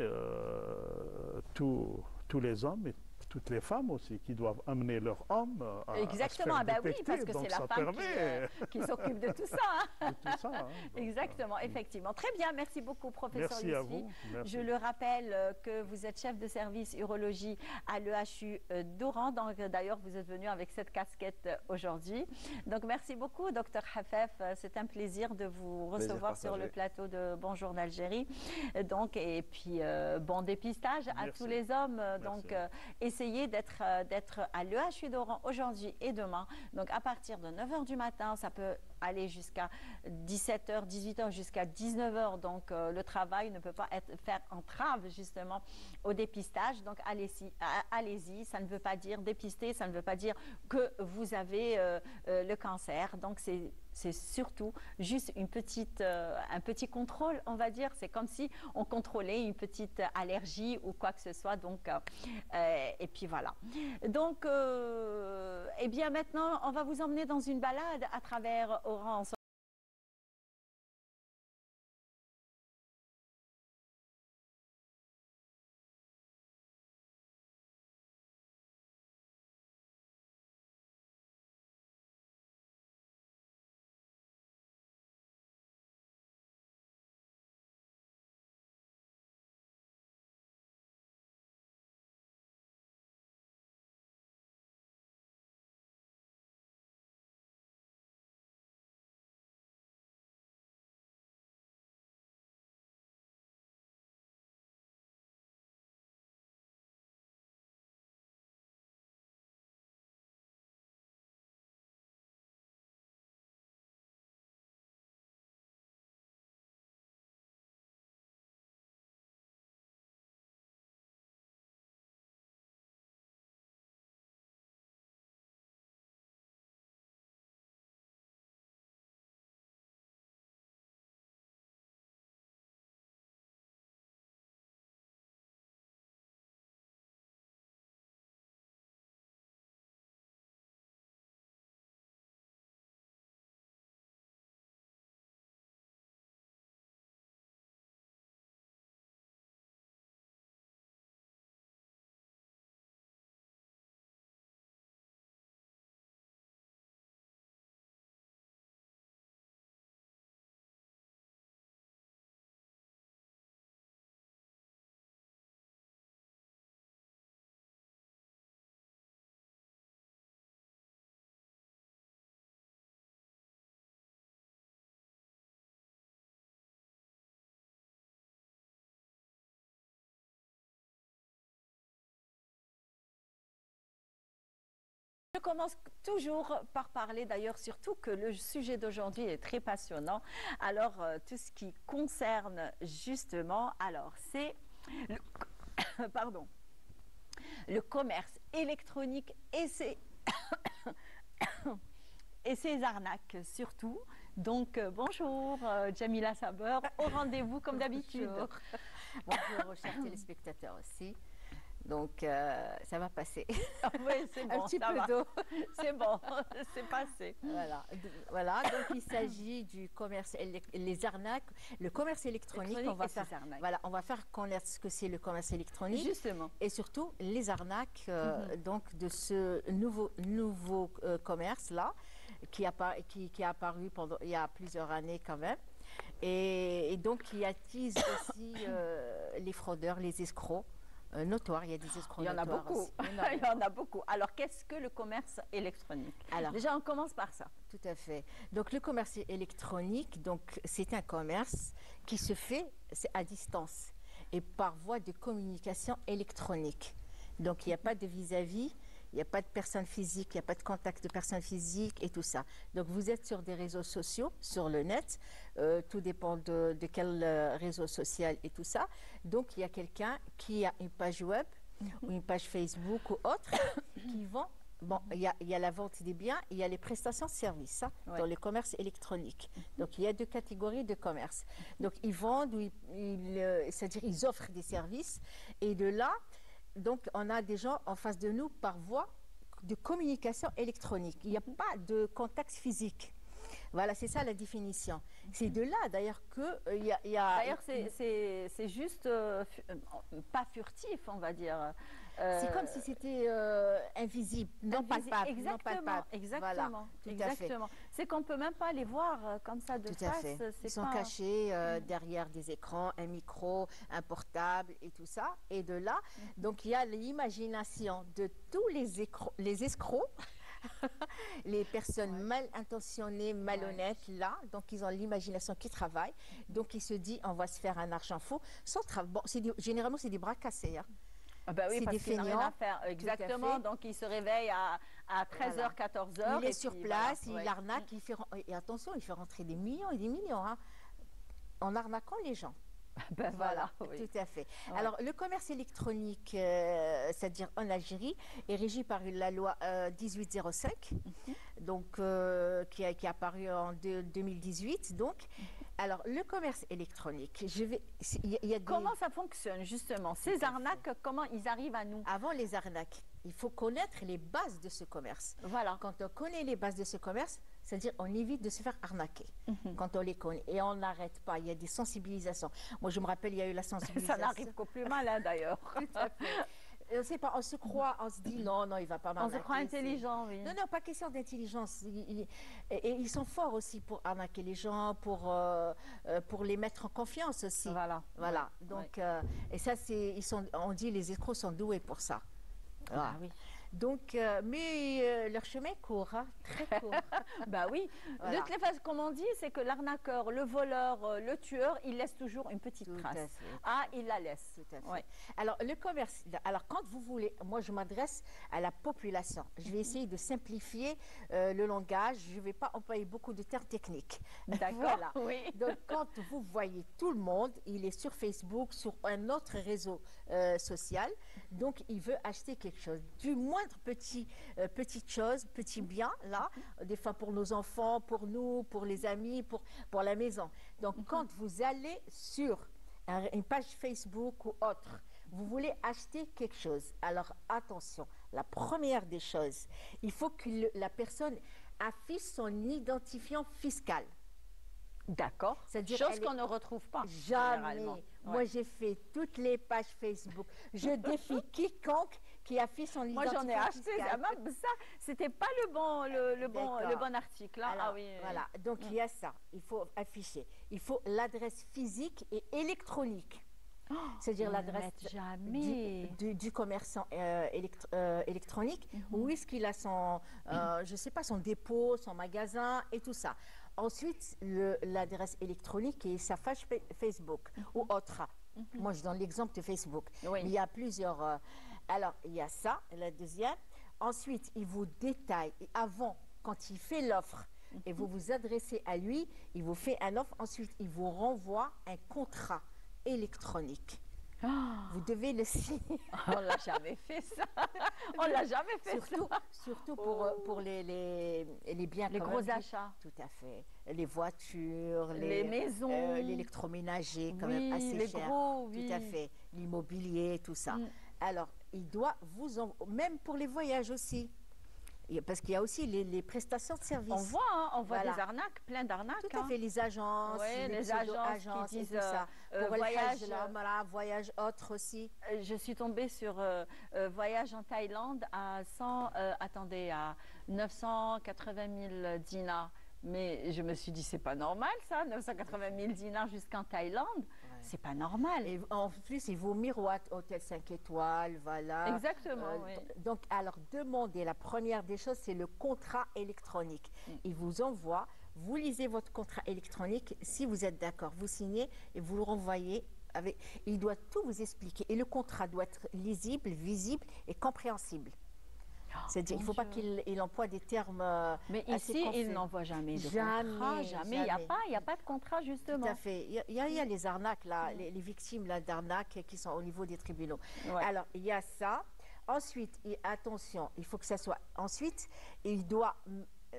tous les hommes et toutes les femmes aussi qui doivent amener leur homme à exactement, se faire oui, parce que c'est la femme qui s'occupe de tout ça. De tout ça, hein. Exactement, effectivement. Très bien, merci beaucoup, professeur Merci Yousfi. à vous. Merci. Je le rappelle que vous êtes chef de service urologie à l'EHU d'Oran. D'ailleurs, vous êtes venu avec cette casquette aujourd'hui. Donc, merci beaucoup, docteur Hafef. C'est un plaisir de vous recevoir sur le plateau de Bonjour d'Algérie. Donc, et puis, bon dépistage à tous les hommes. Donc, essayez d'être à l'EHU d'Oran aujourd'hui et demain. Donc, à partir de 9 h du matin, ça peut aller jusqu'à 17 h, 18 h, jusqu'à 19 h. Donc, le travail ne peut pas faire entrave justement au dépistage. Donc, allez-y. Ça ne veut pas dire dépister, ça ne veut pas dire que vous avez le cancer. Donc, c'est surtout juste un petit contrôle, on va dire. C'est comme si on contrôlait une petite allergie ou quoi que ce soit. Donc, et puis voilà. Donc, eh bien maintenant, on va vous emmener dans une balade à travers Oran. Je commence toujours par parler, d'ailleurs, surtout que le sujet d'aujourd'hui est très passionnant. Alors, tout ce qui concerne justement, alors, c'est le, pardon, le commerce électronique et ses, et ses arnaques surtout. Donc, bonjour, Jamila Saber, au rendez-vous comme d'habitude. Bonjour, chers téléspectateurs aussi. Donc, ça va passer. Oui, c'est bon, un petit ça peu va. d'eau. C'est bon, c'est passé. Voilà. Donc il s'agit du commerce, les arnaques, le commerce électronique. On va faire, on va faire connaître ce que c'est le commerce électronique. Justement. Et surtout les arnaques donc de ce nouveau commerce-là qui est apparu il y a plusieurs années quand même. Et donc qui attise aussi les fraudeurs, les escrocs. Notoire, il y a des escrocs. Il y en a beaucoup. Aussi. Il y en a beaucoup. Alors, qu'est-ce que le commerce électronique? Alors, déjà, on commence par ça. Tout à fait. Donc, le commerce électronique, donc, c'est un commerce qui se fait à distance et par voie de communication électronique. Donc, il n'y a pas de vis-à-vis, il n'y a pas de personne physique, il n'y a pas de contact de personne physique et tout ça. Donc, vous êtes sur des réseaux sociaux, sur le net, tout dépend de quel réseau social et tout ça. Donc, il y a quelqu'un qui a une page web ou une page Facebook ou autre qui vend. Bon, il y a la vente des biens, il y a les prestations de services dans le commerce électronique. Donc, il y a deux catégories de commerce. Donc, ils vendent, c'est-à-dire ils offrent des services. Et de là, donc, on a des gens en face de nous par voie de communication électronique. Il n'y a pas de contact physique. Voilà, c'est ça la définition. C'est de là, d'ailleurs, que il y a... D'ailleurs, c'est juste pas furtif, on va dire. C'est comme si c'était invisible, non palpable. Exactement, exactement. Voilà, exactement. C'est qu'on ne peut même pas les voir comme ça de tout à face. Fait. Ils sont cachés derrière des écrans, un micro, un portable et tout ça. Et de là, donc il y a l'imagination de tous les escrocs. Les personnes mal intentionnées, malhonnêtes, là, donc ils ont l'imagination qui travaille, donc ils se disent on va se faire un argent fou sans travail. Bon, généralement c'est des bras cassés. Hein. Ah bah oui, c'est parce des qu'ils n'ont rien feignants. à faire. Exactement, donc il se réveille à 13h, 14h. Il est sur place, il arnaque, et attention, il fait rentrer des millions et des millions en arnaquant les gens. Ben voilà, oui. Tout à fait. Ouais. Alors, le commerce électronique, c'est-à-dire en Algérie, est régi par la loi 1805, donc, qui est apparue en 2018. Donc, alors, le commerce électronique, Comment ça fonctionne, justement? Ces arnaques, comment ils arrivent à nous? Avant les arnaques, il faut connaître les bases de ce commerce. Voilà. Quand on connaît les bases de ce commerce, c'est-à-dire on évite de se faire arnaquer quand on les connaît. Et on n'arrête pas, il y a des sensibilisations. Moi, je me rappelle, il y a eu la sensibilisation. Ça n'arrive qu'au plus mal, hein, d'ailleurs. Tout à fait. On ne sait pas, on se croit, on se dit non, il ne va pas m'arnaquer. On se croit intelligent, oui. Non, pas question d'intelligence. Et ils sont forts aussi pour arnaquer les gens, pour les mettre en confiance aussi. Voilà. Donc, et ça, on dit les escrocs sont doués pour ça. Ah oui. Donc, mais leur chemin est court, hein, très court. Bah oui. Voilà. De toute façon, comme on dit, c'est que l'arnaqueur, le voleur, le tueur, il laisse toujours une petite trace. Ah, il la laisse. Tout à fait. Ouais. Alors, le commerce, alors quand vous voulez, moi je m'adresse à la population. Je vais essayer de simplifier le langage. Je ne vais pas employer beaucoup de termes techniques. D'accord. Voilà. Oui. Donc, quand vous voyez tout le monde, il est sur Facebook, sur un autre réseau social, donc il veut acheter quelque chose. Du moindre petite chose, petit bien, là, des fois pour nos enfants, pour nous, pour les amis, pour la maison. Donc, quand vous allez sur une page Facebook ou autre, vous voulez acheter quelque chose. Alors, attention, la première des choses, il faut que la personne affiche son identifiant fiscal. D'accord. Chose qu'on ne retrouve pas. Jamais. Moi, j'ai fait toutes les pages Facebook. Je défie quiconque qui affiche son identifiant fiscal. Moi, j'en ai acheté. Ça, c'était pas le bon article. Hein. Alors, ah oui. Voilà. Donc, il y a ça. Il faut afficher. Il faut l'adresse physique et électronique. C'est-à-dire l'adresse du commerçant électronique. Où est-ce qu'il a son, je sais pas, son dépôt, son magasin et tout ça. Ensuite, l'adresse électronique et sa page Facebook ou autre. Moi, je donne l'exemple de Facebook. Oui. Il y a plusieurs. Alors, il y a ça. La deuxième. ensuite, il vous détaille. Et avant, quand il fait l'offre, et vous vous adressez à lui, il vous fait un offre. Ensuite, il vous renvoie un contrat électronique. Vous devez le signer. On l'a jamais fait ça. On l'a jamais fait Surtout pour les biens les quand gros même, achats. Tout à fait. Les voitures, Les maisons. l'électroménager quand Oui, même assez les cher. gros, oui. Tout à fait. L'immobilier, tout ça. Mm. Alors, il doit même pour les voyages aussi. Parce qu'il y a aussi les prestations de services. On voit Voilà. des arnaques, plein d'arnaques. Tout à fait, les agences, Ouais, les pseudo-agences qui disent et tout ça. Pour voyage, le Hajj, voyage autre aussi. je suis tombée sur voyage en Thaïlande à 980 000 dinars. Mais je me suis dit, c'est pas normal ça, 980 000 dinars jusqu'en Thaïlande. C'est pas normal. Et en plus, il vous miroite hôtel 5 étoiles, voilà. Exactement, oui. Donc, alors, demandez, la première des choses, c'est le contrat électronique. Il vous envoie, vous lisez votre contrat électronique, si vous êtes d'accord, vous signez et vous le renvoyez. Il doit tout vous expliquer. Et le contrat doit être lisible, visible et compréhensible. C'est-à-dire, il ne faut pas qu'il emploie des termes. Mais assez ici, confus. il n'envoie jamais de Jamais, contrat. Jamais. Il n'y a pas de contrat, justement. Tout à fait. Il y a les arnaques, là, les victimes d'arnaques qui sont au niveau des tribunaux. Ouais. Alors, il y a ça. Ensuite, attention, il faut que ça soit. Ensuite, il doit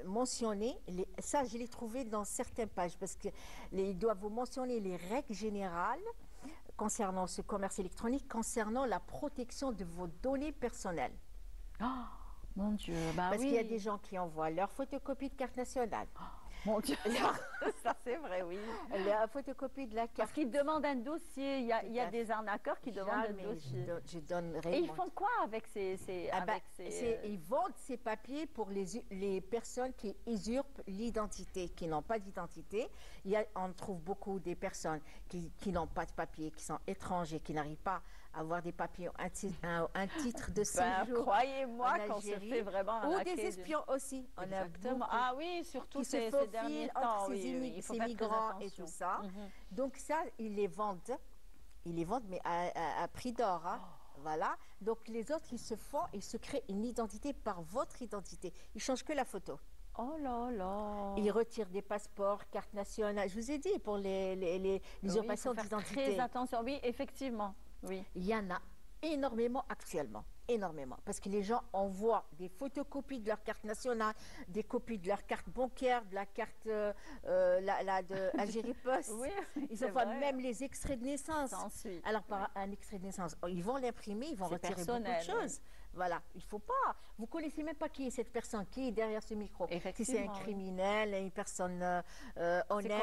mentionner, ça je l'ai trouvé dans certaines pages, parce qu'il doit vous mentionner les règles générales concernant ce commerce électronique, concernant la protection de vos données personnelles. Oh, mon Dieu, bah Parce oui. qu'il y a des gens qui envoient leur photocopie de carte nationale. Mon Dieu, ça c'est vrai, oui. La photocopie de la carte. Parce qu'ils demandent un dossier. Il y a des arnaqueurs qui demandent un Jamais dossier. je donnerai. Et ils font quoi avec ils vendent ces papiers pour les personnes qui usurpent l'identité, qui n'ont pas d'identité. On trouve beaucoup des personnes qui n'ont pas de papiers, qui sont étrangers, qui n'arrivent pas à avoir des papiers, un titre de séjour. Croyez-moi qu'on se fait vraiment Ou arnaquer. des espions aussi. On a Exactement. beaucoup Ah oui, surtout qui ces se faufilent derniers entre temps. ces Il faut ces faire très migrants et attention. tout ça. Mhm. Donc ça, ils les vendent. Ils les vendent, mais à prix d'or. Hein. Voilà. Donc les autres, ils se créent une identité par votre identité. Ils changent que la photo. Oh là là. Ils retirent des passeports, cartes nationales. Je vous ai dit pour les usurpations oui, il faut faire d'identité. très attention. Oui, effectivement. Oui. Il y en a énormément actuellement. Énormément. Parce que les gens envoient des photocopies de leur carte nationale, des copies de leur carte bancaire, de la carte de Algérie Post. Oui, Ils envoient même les extraits de naissance. Ça en suit. Alors, par un extrait de naissance, ils vont l'imprimer, ils vont C'est retirer personnel, beaucoup de choses. Voilà, il ne faut pas. Vous ne connaissez même pas qui est cette personne, qui est derrière ce micro. Si c'est un Effectivement, criminel, une personne C'est honnête.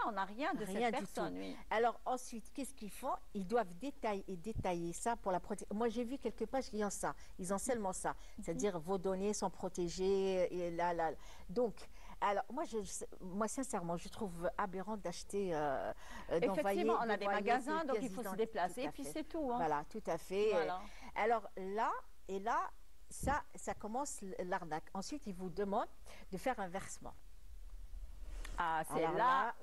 qu'on n'a rien de Rien cette du personne. tout. Oui. Alors ensuite, qu'est-ce qu'ils font? Ils doivent détailler ça pour la protection. Moi, j'ai vu quelques pages qui ont ça. Ils ont seulement ça. C'est-à-dire vos données sont protégées. Et là. Donc, alors moi, sincèrement, je trouve aberrant d'acheter, d'envoyer. Effectivement, on a des d'envoyer magasins, ces donc pièces il faut se d'identité. déplacer Tout à et puis fait. c'est tout. Hein. Voilà, tout à fait. Voilà. Alors là, ça commence l'arnaque. Ensuite, ils vous demandent de faire un versement. Ah, c'est Alors là,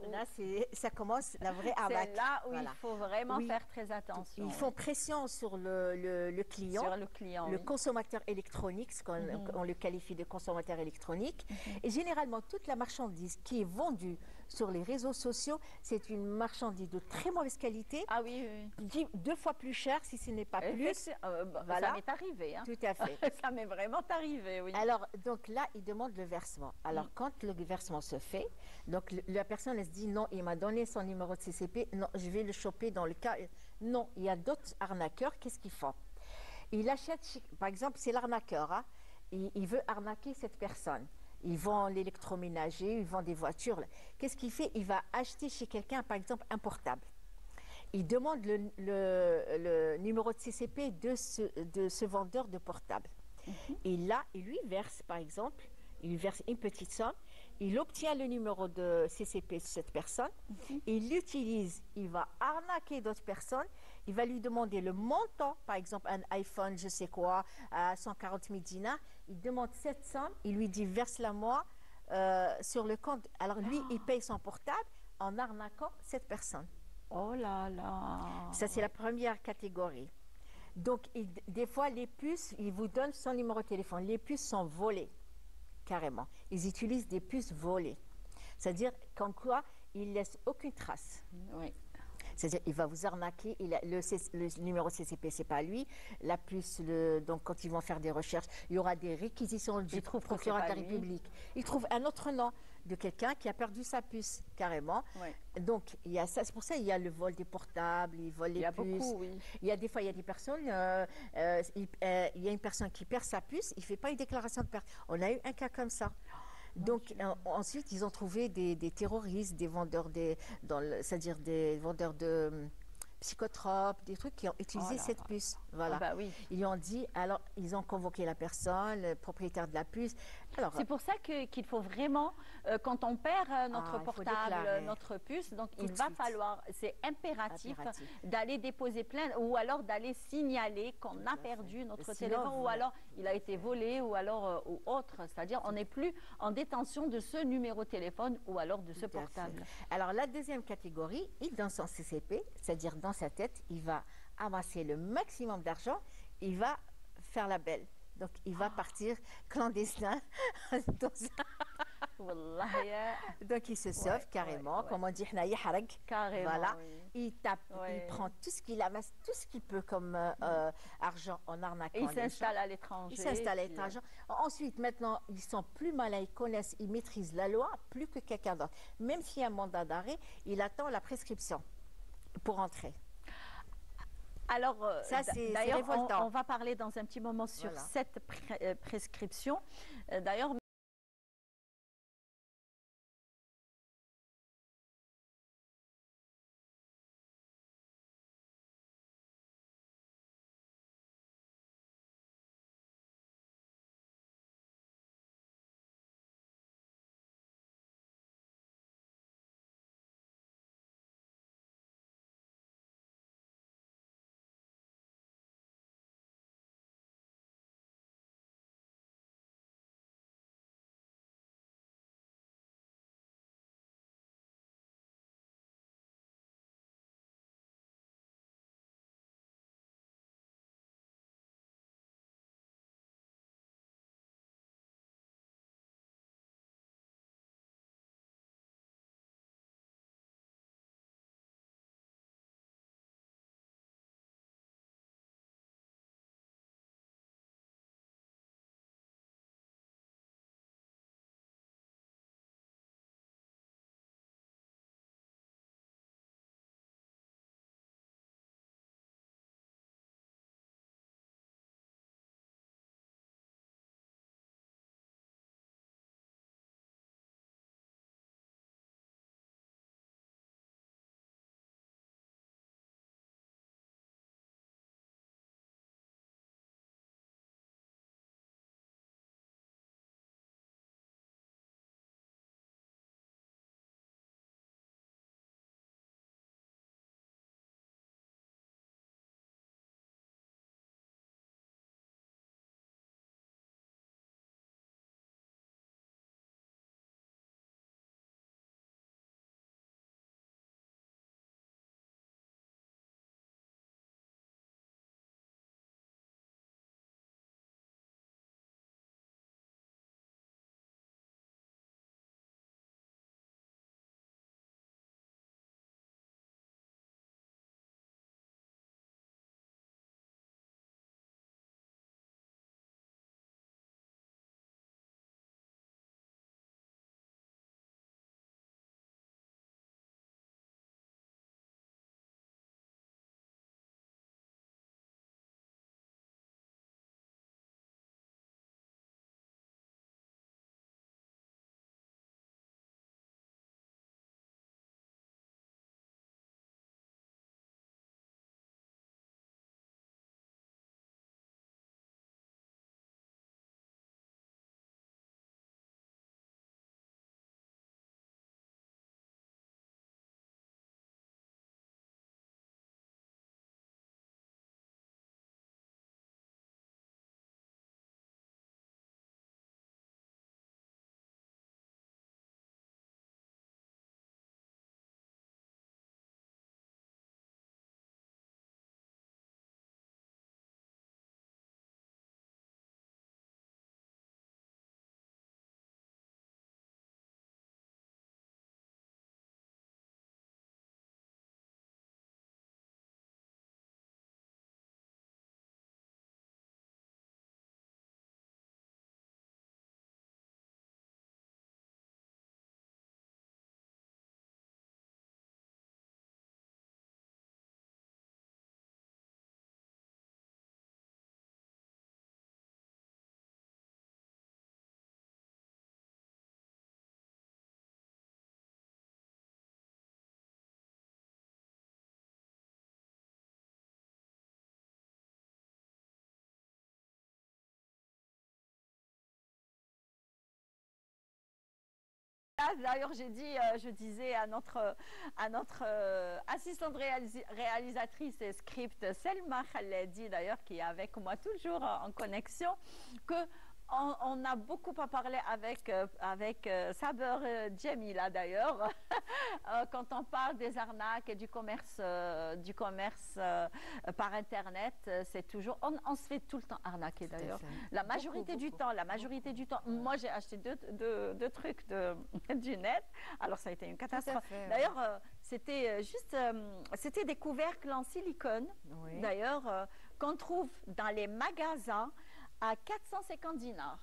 ça commence la vraie arnaque. c'est là où Voilà. il faut vraiment Oui. faire très attention. Ils font pression sur le client. sur le client. Le oui. consommateur électronique, ce qu'on le qualifie de consommateur électronique. Et généralement, toute la marchandise qui est vendue sur les réseaux sociaux, c'est une marchandise de très mauvaise qualité, Ah oui, oui. 2 fois plus cher si ce n'est pas plus. Ça m'est arrivé. Hein. Tout à fait. Ça m'est vraiment arrivé, oui. Alors, donc là, il demande le versement. Alors, quand le versement se fait, donc la personne, elle se dit non, il m'a donné son numéro de CCP, non, je vais le choper dans le cas. Non, il y a d'autres arnaqueurs, qu'est-ce qu'ils font? Il achète, par exemple, c'est l'arnaqueur, hein, il veut arnaquer cette personne. Il vend l'électroménager, il vend des voitures. Qu'est-ce qu'il fait? Il va acheter chez quelqu'un, par exemple, un portable. Il demande le numéro de CCP de ce vendeur de portable. Et là, il lui verse, par exemple, il lui verse une petite somme. Il obtient le numéro de CCP de cette personne. Il l'utilise. Il va arnaquer d'autres personnes. Il va lui demander le montant, par exemple un iPhone, je sais quoi, à 140 000 dinars. Il demande cette somme. Il lui dit verse-la moi sur le compte. Alors lui, il paye son portable en arnaquant cette personne. Oh là là. Ça, c'est la première catégorie. Donc, des fois, les puces, ils vous donnent son numéro de téléphone. Les puces sont volées, carrément. Ils utilisent des puces volées. C'est-à-dire qu'en quoi, ils ne laissent aucune trace. Oui. C'est-à-dire il va vous arnaquer, le numéro CCP, ce n'est pas lui. La puce, donc quand ils vont faire des recherches, il y aura des réquisitions du procureur de la République. Ils trouvent un autre nom de quelqu'un qui a perdu sa puce, carrément. Oui. Donc, il y a ça, c'est pour ça qu'il y a le vol des portables, ils volent les puces. Il y a beaucoup, oui. Il y a des fois, il y a des personnes, il y a une personne qui perd sa puce, il ne fait pas une déclaration de perte. On a eu un cas comme ça. Donc ensuite, ils ont trouvé des terroristes, des vendeurs, c'est-à-dire des vendeurs de psychotropes, des trucs qui ont utilisé cette puce. Voilà. Ah bah oui. Ils lui ont dit, alors ils ont convoqué la personne, le propriétaire de la puce. C'est pour ça qu'il faut vraiment, quand on perd notre portable, notre puce, donc il va falloir, c'est impératif d'aller déposer plainte ou alors d'aller signaler qu'on a perdu notre téléphone ou alors il a été volé ou alors ou autre. C'est-à-dire on n'est plus en détention de ce numéro de téléphone ou alors de ce portable. Alors la deuxième catégorie, il dans son CCP, c'est-à-dire dans sa tête, il va amasser le maximum d'argent, il va faire la belle. Donc, il va partir clandestin. Donc, il se sauve carrément. Comme on dit, carrément. Voilà. Oui. Il tape, il prend tout ce qu'il amasse, tout ce qu'il peut comme argent en arnaquant. Et il s'installe à l'étranger. Il s'installe à l'étranger. Ensuite, maintenant, ils sont plus malins, ils connaissent, ils maîtrisent la loi plus que quelqu'un d'autre. Même s'il y a un mandat d'arrêt, il attend la prescription pour entrer. Alors, d'ailleurs, on va parler dans un petit moment sur cette prescription. D'ailleurs, D'ailleurs, je disais à notre assistante réalisatrice et script, Selma Khaledi, d'ailleurs, qui est avec moi toujours en connexion, que on a beaucoup à parler avec Saber Djemila d'ailleurs, quand on parle des arnaques et du commerce par Internet, c'est toujours, on se fait tout le temps arnaquer d'ailleurs. La majorité du temps, moi j'ai acheté deux trucs du net, alors ça a été une catastrophe. D'ailleurs, c'était des couvercles en silicone, d'ailleurs, qu'on trouve dans les magasins à 450 dinars.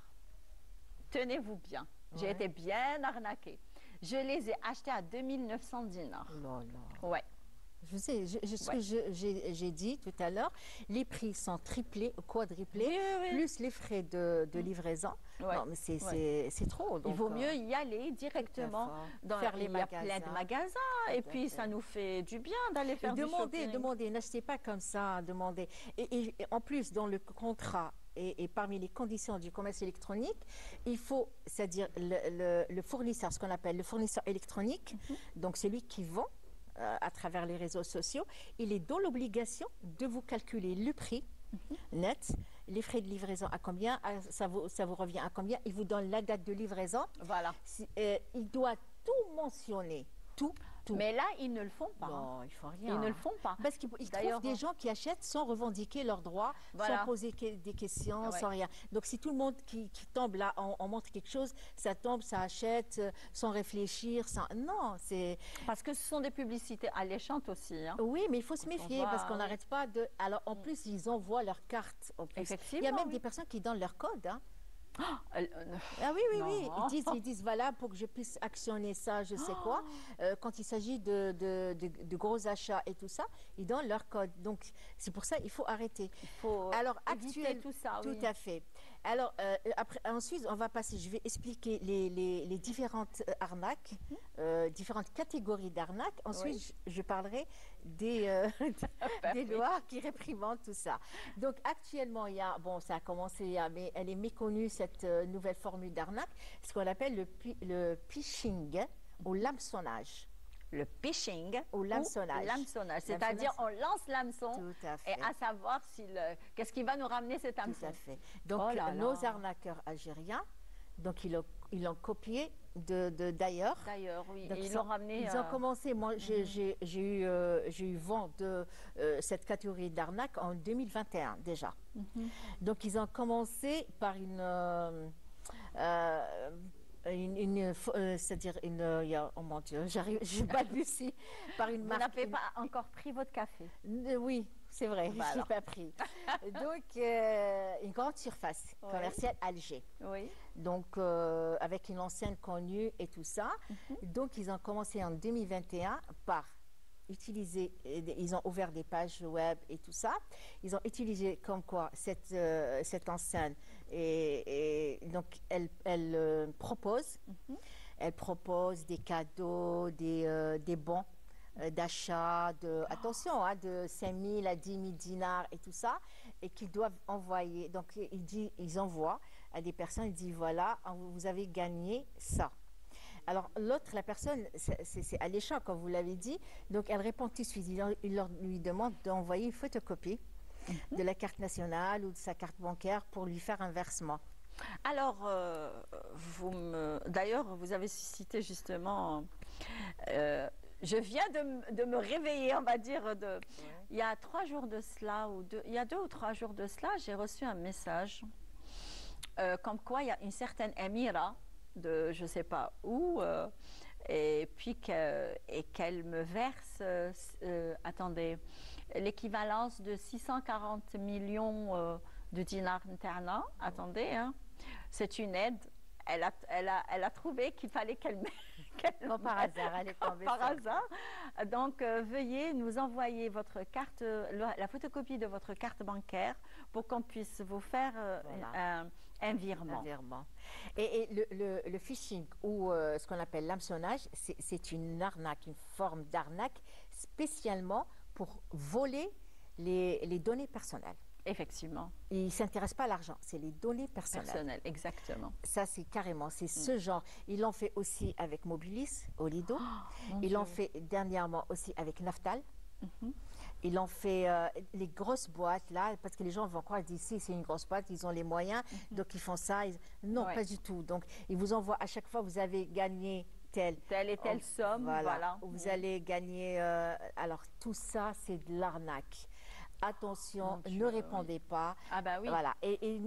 Tenez-vous bien. J'ai été bien arnaquée. Je les ai achetés à 2900 dinars. Non. Ouais. Je sais, ce que j'ai dit tout à l'heure, les prix sont triplés, quadruplés, plus les frais de livraison. Non, mais c'est trop. Donc, il vaut mieux y aller directement dans les magasins. Il y a plein de magasins et puis ça nous fait du bien d'aller faire du shopping. Demandez, n'achetez pas comme ça, demandez. Et en plus, dans le contrat et parmi les conditions du commerce électronique, il faut, c'est-à-dire le fournisseur, ce qu'on appelle le fournisseur électronique, donc celui qui vend, à travers les réseaux sociaux, il est dans l'obligation de vous calculer le prix net, les frais de livraison à combien, ça vous revient à combien, il vous donne la date de livraison. Voilà. Il doit tout mentionner, tout. Mais là, ils ne le font pas. Non, il ne faut rien. Ils ne le font pas. Parce qu'ils trouvent des gens qui achètent sans revendiquer leurs droits, sans poser des questions, sans rien. Donc, si tout le monde qui tombe là, on montre quelque chose, ça tombe, ça achète, sans réfléchir, sans... Non, c'est... Parce que ce sont des publicités alléchantes aussi. Hein. Oui, mais il faut se méfier parce qu'on n'arrête pas de... Alors, en plus, ils envoient leur carte. Effectivement. Il y a même des personnes qui donnent leur code, hein. Ah oui, ils disent voilà, pour que je puisse actionner ça, je sais quoi. Quand il s'agit de gros achats et tout ça, ils donnent leur code. Donc, c'est pour ça il faut arrêter. Il faut éviter tout ça. Tout à fait. Alors, ensuite, on va passer, je vais expliquer les différentes arnaques, différentes catégories d'arnaques. Ensuite, je parlerai des lois qui réprimandent tout ça. Donc, actuellement, il y a, bon, ça a commencé, mais elle est méconnue, cette nouvelle formule d'arnaque, ce qu'on appelle le phishing ou l'hameçonnage. Le phishing ou l'hameçonnage. C'est-à-dire on lance l'hameçon et à savoir qu'est-ce qui va nous ramener cet hameçon. Tout à fait. Donc nos arnaqueurs algériens, donc ils l'ont copié d'ailleurs. D'ailleurs, oui. Donc, ils l'ont ramené. Ils ont commencé. Moi, j'ai eu vent de cette catégorie d'arnaque en 2021 déjà. Donc ils ont commencé par c'est-à-dire oh mon Dieu, je balbutie par une marque. Vous n'avez pas encore pris votre café? Oui, c'est vrai, je n'ai pas pris. Donc, une grande surface commerciale Alger. Oui. Donc, avec une enseigne connue et tout ça. Donc, ils ont commencé en 2021 par utiliser, ils ont ouvert des pages web et tout ça. Ils ont utilisé comme quoi cette enseigne et donc elle propose des cadeaux, des bons d'achat, attention, de 5 000 à 10 000 dinars et tout ça, et qu'ils doivent envoyer. Donc, ils envoient à des personnes, ils disent voilà, vous avez gagné ça. Alors, la personne, c'est alléchant, comme vous l'avez dit. Donc, elle répond tout de suite. Il lui demande d'envoyer une photocopie de la carte nationale ou de sa carte bancaire pour lui faire un versement. Alors, d'ailleurs, vous avez cité justement... je viens de me réveiller, on va dire. Il y a 3 jours de cela, il y a 2 ou 3 jours de cela, j'ai reçu un message comme quoi il y a une certaine émira de je ne sais pas où, et puis qu'elle me verse, attendez, l'équivalence de 640 millions de dinars internes. Attendez, hein, c'est une aide. Elle a trouvé qu'il fallait qu'elle par hasard, elle est tombée par hasard. Donc, veuillez nous envoyer votre carte, la photocopie de votre carte bancaire pour qu'on puisse vous faire un virement. Et le phishing ou ce qu'on appelle l'hameçonnage, c'est une arnaque, une forme d'arnaque spécialement pour voler les données personnelles. Effectivement. Ils ne s'intéressent pas à l'argent, c'est les données personnelles. Personnel, exactement. Ça, c'est carrément, c'est ce genre. Ils l'ont fait aussi avec Mobilis, au Lido. Mon Ils l'ont Dieu. fait dernièrement aussi avec Naftal. Mhm. Ils l'ont fait les grosses boîtes, là, parce que les gens vont croire d'ici, c'est une grosse boîte, ils ont les moyens, donc ils font ça. Non, Ouais. pas du tout. Donc, ils vous envoient à chaque fois, vous avez gagné tel. Telle et telle somme, voilà. Vous allez gagner. Alors, tout ça, c'est de l'arnaque. Attention, Mon Dieu, ne oui. répondez pas. Ah bah oui. Voilà. Et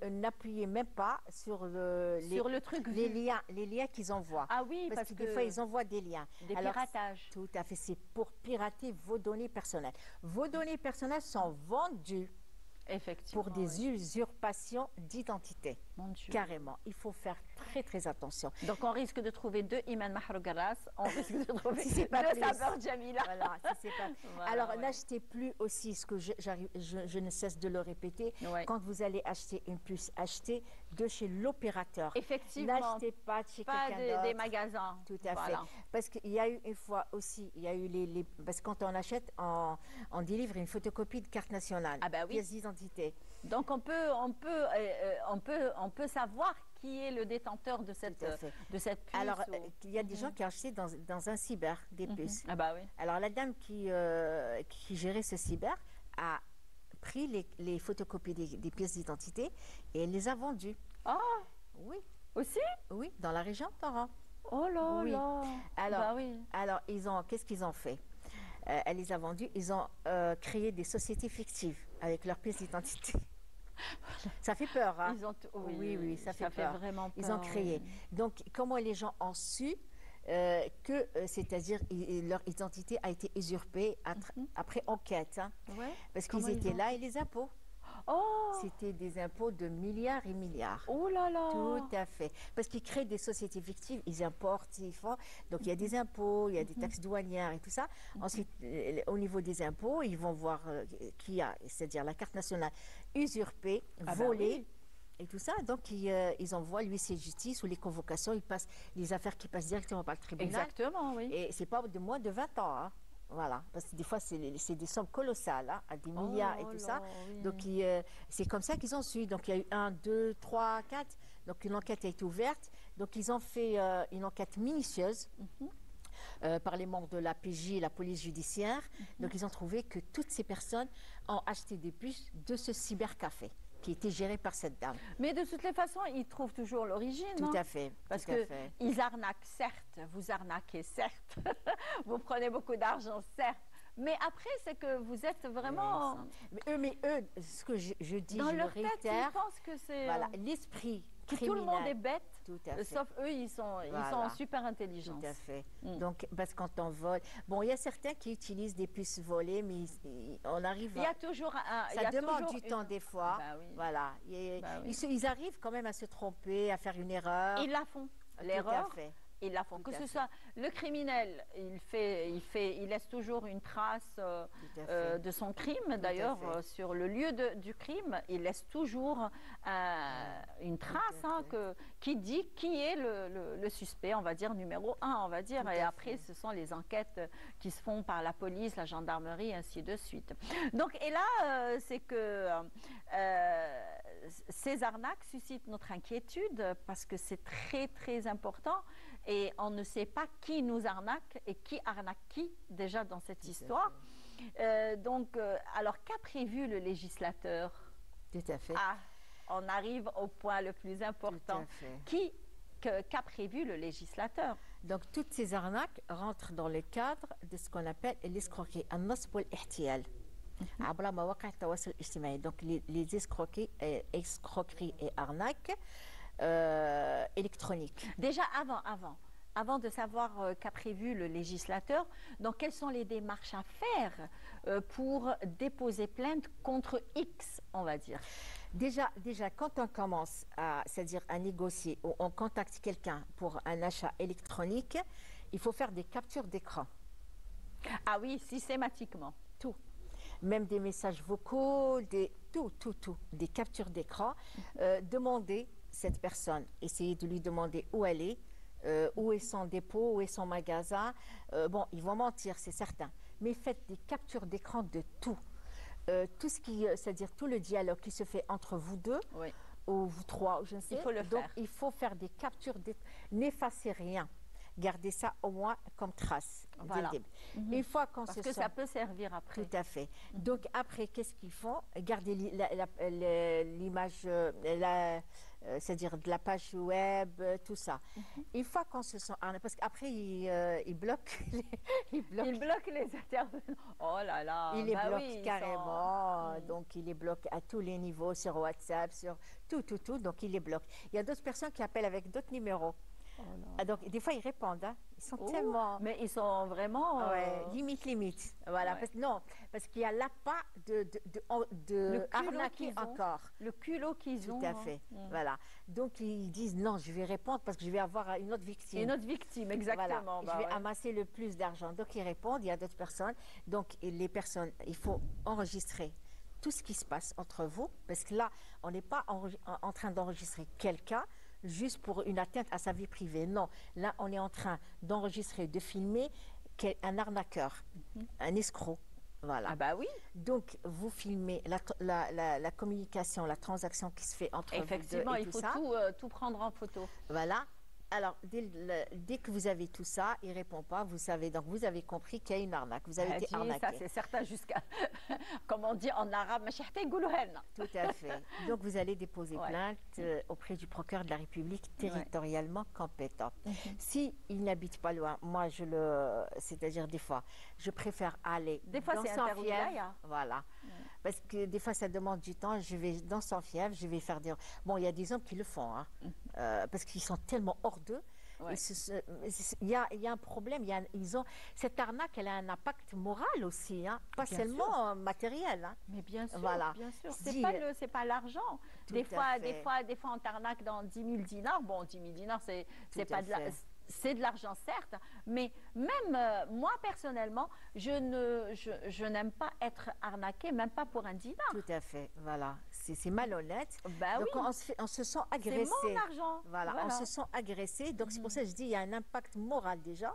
n'appuyez même pas sur Sur le truc les vu. liens qu'ils envoient. Ah oui, parce que des que fois, ils envoient des liens. des Alors, piratages. tout à fait, c'est pour pirater vos données personnelles. Vos données personnelles sont vendues Effectivement. pour des oui. usurpations d'identité. Mon Dieu. Carrément. Il faut faire très, très attention. Donc on risque de trouver deux Iman Mahrougaras, on risque de trouver Si c'est pas deux plus. Sabeur Jamila. Voilà, si c'est pas... Voilà, Alors, ouais. n'achetez plus aussi, ce que je ne cesse de le répéter, Ouais. quand vous allez acheter une puce, achetez de chez l'opérateur. Effectivement, N'achetez pas de chez pas quelqu'un d'autre. des magasins. Tout à Voilà. fait. Parce qu'il y a eu une fois aussi, il y a eu parce que quand on achète, on délivre une photocopie de carte nationale, Ah bah oui. pièce d'identité. Donc on peut savoir qui est le détenteur de cette Tout à fait. puce. Alors, ou- il y a des gens qui ont acheté dans un cyber des puces. Ah bah oui. Alors, la dame qui gérait ce cyber a pris les photocopies des pièces d'identité et elle les a vendues. Ah, Oui, aussi? oui, dans la région d'Oran. Oh là Oui. là. Alors, Bah oui. alors qu'est-ce qu'ils ont fait? Elle les a vendues. Ils ont créé des sociétés fictives avec leurs pièces d'identité. Ça fait peur, hein? Ils ont Oui, ça fait peur. vraiment peur. Ils ont créé. oui. Donc, comment les gens ont su c'est-à-dire leur identité a été usurpée après enquête, hein, Ouais. parce Comment qu'ils ils étaient ont là et les impôts. Oh, C'était des impôts de milliards et milliards. oh là là. Tout à fait. Parce qu'ils créent des sociétés fictives, ils importent, ils font. Donc il y a des impôts, il y a des taxes douanières et tout ça. Ensuite, au niveau des impôts, ils vont voir qui a, c'est-à-dire la carte nationale usurpée, Ah bah volée. oui. Et tout ça, donc ils envoient l'huissier de justice ou les convocations, ils passent les affaires qui passent directement par le tribunal. Exactement, oui. Et c'est pas de moins de 20 ans, hein. Voilà, parce que des fois c'est des sommes colossales, hein, à des Oh milliards et là tout ça. là, oui. Donc c'est comme ça qu'ils ont su. Donc il y a eu 1, 2, 3, 4. Donc une enquête a été ouverte. Donc ils ont fait une enquête minutieuse. Par les membres de la PJ, la police judiciaire. Donc ils ont trouvé que toutes ces personnes ont acheté des puces de ce cybercafé qui était géré par cette dame. Mais de toutes les façons, ils trouvent toujours l'origine. Tout hein. à fait. Parce tout à que fait. ils arnaquent, certes, vous arnaquez, certes, vous prenez beaucoup d'argent, certes, mais après, c'est que vous êtes vraiment Mais eux, ce que je dis, dans je leur le tête, réitère, ils pensent que c'est voilà, l'esprit que tout criminel. le monde est bête, Tout à fait. sauf eux, ils sont Voilà. super intelligents. Tout à fait. Mm. Donc, parce que quand on vole, bon, il y a certains qui utilisent des puces volées, mais on arrive Il y a toujours un. il y ça a demande toujours du temps des fois. Bah oui. Voilà. Bah oui. Ils arrivent quand même à se tromper, à faire une erreur. Ils la font. Tout L'erreur, à fait. ils la font. Tout Que à ce fait. soit le criminel, il laisse toujours une trace Tout à fait. de son crime. D'ailleurs, fait. sur le lieu du crime, il laisse toujours une trace à hein, qui dit qui est le suspect, on va dire numéro 1, on va dire. Tout Et à après, fait. ce sont les enquêtes qui se font par la police, la gendarmerie, ainsi de suite. Donc, et là, c'est que ces arnaques suscitent notre inquiétude parce que c'est très, très important et on ne sait pas qui nous arnaque et qui arnaque qui déjà dans cette histoire. Alors, qu'a prévu le législateur? Tout à fait. Ah, on arrive au point le plus important. Tout à fait. Qu'a prévu le législateur? Donc, toutes ces arnaques rentrent dans le cadre de ce qu'on appelle l'escroquerie, النصب والاحتيال. عبر مواقع التواصل الاجتماعي. Donc, les escroqueries et arnaques électroniques. Déjà, avant de savoir qu'a prévu le législateur, donc quelles sont les démarches à faire pour déposer plainte contre X, on va dire? Déjà, quand on commence c'est-à-dire à négocier ou on contacte quelqu'un pour un achat électronique, il faut faire des captures d'écran. Ah oui, systématiquement. Tout. Même des messages vocaux, tout. Des captures d'écran. Demandez cette personne, essayez de lui demander où elle est, où est son dépôt, où est son magasin. Bon, ils vont mentir, c'est certain. Mais faites des captures d'écran de tout. tout ce qui, c'est-à-dire tout le dialogue qui se fait entre vous deux, Oui. ou vous trois, ou je ne sais. Il faut le Donc, faire. il faut faire des captures, n'effacez rien. Gardez ça au moins comme trace. dès le Voilà. début. Une fois qu'on Parce se que sent... ça peut servir après. Tout à fait. Donc après, qu'est-ce qu'ils font? Gardez l'image, c'est-à-dire de la page web, tout ça. Une fois qu'on se sent... Parce qu'après, ils bloquent ils bloquent Il bloque les intervenants. Oh là là. il les bah bloque oui, ils carrément, sont- donc il les bloque à tous les niveaux, sur WhatsApp, sur tout, donc il les bloque. Il y a d'autres personnes qui appellent avec d'autres numéros. Oh là. Ah, donc des fois ils répondent, hein. Ils sont Oh, tellement... Mais ils sont vraiment. Ouais, limite. Voilà, Ouais. parce qu'il y a l'appât de Le culot arnaquer qu'ils ont. encore. Le culot qu'ils Tout ont. à hein. fait. Mm. Voilà. Donc ils disent non, je vais répondre parce que je vais avoir une autre victime. Et notre victime, exactement. Voilà. bah Je vais ouais. amasser le plus d'argent. Donc ils répondent, il y a d'autres personnes. Donc les personnes, il faut enregistrer tout ce qui se passe entre vous, parce que là, on n'est pas en train d'enregistrer quelqu'un juste pour une atteinte à sa vie privée. Non, là, on est en train d'enregistrer, de filmer un arnaqueur, un escroc. Voilà. Ah bah oui, Donc, vous filmez la communication, la transaction qui se fait entre effectivement, vous deux et il tout faut ça. tout prendre en photo. Voilà. Alors, dès que vous avez tout ça, il ne répond pas, vous savez, donc vous avez compris qu'il y a une arnaque, vous avez Ah, été dis, ça arnaqué. c'est certain jusqu'à, comme on dit en arabe, ماشي حتى يقولوها لنا. Tout à fait. Donc, vous allez déposer Ouais. plainte auprès du procureur de la République territorialement compétent. Si il n'habite pas loin, moi, c'est-à-dire des fois, je préfère aller Des fois, dans c'est son interwilaya. fief. Voilà. Parce que des fois, ça demande du temps. Je vais dans son fief, je vais faire des... Bon, il y a des hommes qui le font, hein, parce qu'ils sont tellement hors d'eux. Ouais. Il y a un problème. Cette arnaque, elle a un impact moral aussi, hein, pas Bien seulement matériel. Hein. Mais bien sûr, Voilà. bien sûr. Si- C'est pas l'argent. Tout Des à fois, fait. des fois, on t'arnaque dans 10 000 dinars. Bon, 10 000 dinars, c'est Tout pas à de la... fait. C'est de l'argent, certes, mais même moi, personnellement, je n'aime pas être arnaquée, même pas pour un dinar. Tout à fait, voilà. C'est malhonnête. Bah Donc oui, on se sent c'est agressé. mon argent. Voilà, on se sent agressé. Donc c'est pour ça que je dis il y a un impact moral déjà.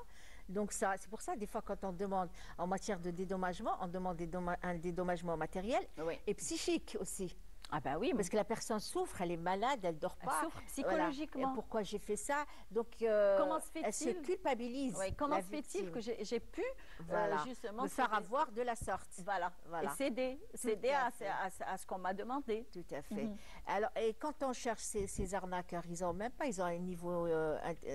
Donc ça, c'est pour ça des fois quand on demande en matière de dédommagement, on demande un dédommagement matériel Oui. et psychique aussi. Ah bah oui, Parce que la personne souffre, elle est malade, elle dort elle pas. souffre Voilà. psychologiquement. Et pourquoi j'ai fait ça? Donc Comment se elle se fait-il culpabilise. Oui, comment la se fait-il victime. que j'ai pu Voilà. justement me faire céder- avoir de la sorte? Voilà. Voilà. Et céder à à, fait. à ce qu'on m'a demandé. Tout à fait. Alors, et quand on cherche ces arnaqueurs, ils ont un niveau,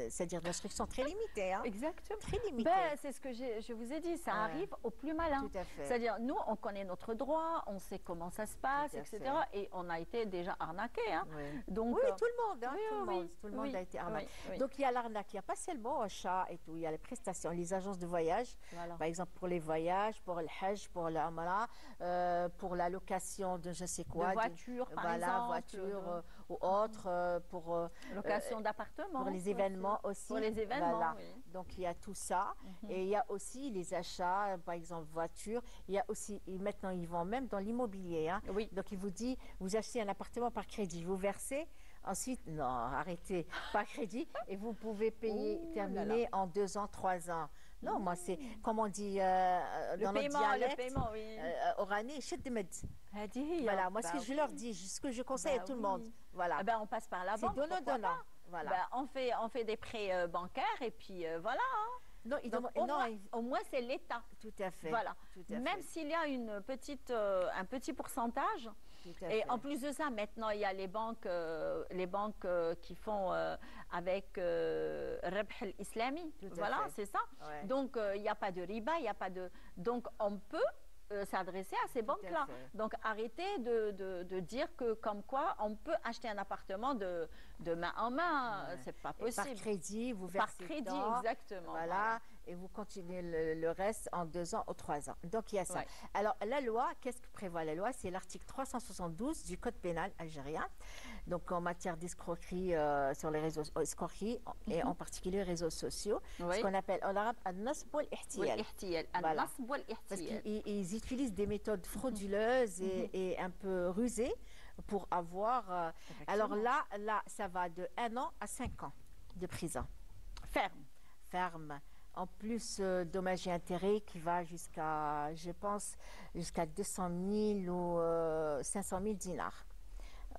c'est-à-dire d'instruction très limité. Hein. Exactement. Très limité. Ben, c'est ce que je vous ai dit, ça Ouais. arrive au plus malin. Tout à fait. C'est-à-dire, nous, on connaît notre droit, on sait comment ça se passe, Tout à etc. fait. Et on a été déjà arnaqué. Hein. Oui. Donc, Oui, tout le monde, hein, oui, tout le oui, monde, tout le monde oui, a été arnaqué. oui, oui. Donc il y a l'arnaque, il n'y a pas seulement achat et tout, il y a les prestations, les agences de voyage, Voilà. par exemple pour les voyages, pour le Hajj, pour l'Amra, pour la location de je sais quoi. De voiture, par voilà, exemple, voiture ou autre, pour location d'appartement. pour les événements aussi. Pour les événements, Voilà. oui. Donc il y a tout ça. Et il y a aussi les achats, par exemple voiture. Il y a aussi, et maintenant ils vont même dans l'immobilier. Hein. Oui. Donc il vous dit, vous achetez un appartement par crédit, vous versez. Ensuite, non, arrêtez, par crédit. Et vous pouvez payer, Oh là terminer en 2 ans, 3 ans. Non, moi c'est, comme on dit Le dans notre paiement, dialecte, le paiement, oui. orani, chedmed. Hadi, Voilà, moi bah ce que je leur dis, ce que je conseille Bah à tout le oui. monde. Voilà. Ah ben, on passe par la C'est banque. pourquoi donnant-donnant. pas. Voilà. Ben, on fait des prêts bancaires et puis voilà. hein. non, ils Donc, demandent- non, au moins, c'est l'État. tout à fait. Voilà. Tout à Même fait. s'il y a un petit pourcentage. Tout à Et fait. en plus de ça, maintenant, il y a les banques qui font avec Rabh al-Islami. Tout à Voilà, fait. c'est ça. Ouais. Donc, il n'y a pas de riba, il n'y a pas de... Donc, on peut s'adresser à ces banques-là. fait. Donc, arrêtez de dire que, comme quoi, on peut acheter un appartement de main en main. Ouais. C'est pas Et par possible. crédit, vous Par versez crédit, tant, exactement. Voilà, et vous continuez le reste en 2 ans ou 3 ans. Donc il y a ça. Ouais. Alors la loi, qu'est-ce que prévoit la loi? C'est l'article 372 du Code pénal algérien. Donc en matière d'escroquerie sur les réseaux, escroquerie et en particulier les réseaux sociaux, Oui. ce qu'on appelle en arabe al-nasb wal-ihtiyal. والاحتيال. Voilà. النصب Parce والاحتيال. qu'ils utilisent des méthodes frauduleuses et un peu rusées pour avoir... alors là, ça va de 1 an à 5 ans de prison Ferme. ferme. en plus dommages et intérêts qui va jusqu'à, je pense, jusqu'à 200 000 ou 500 000 dinars.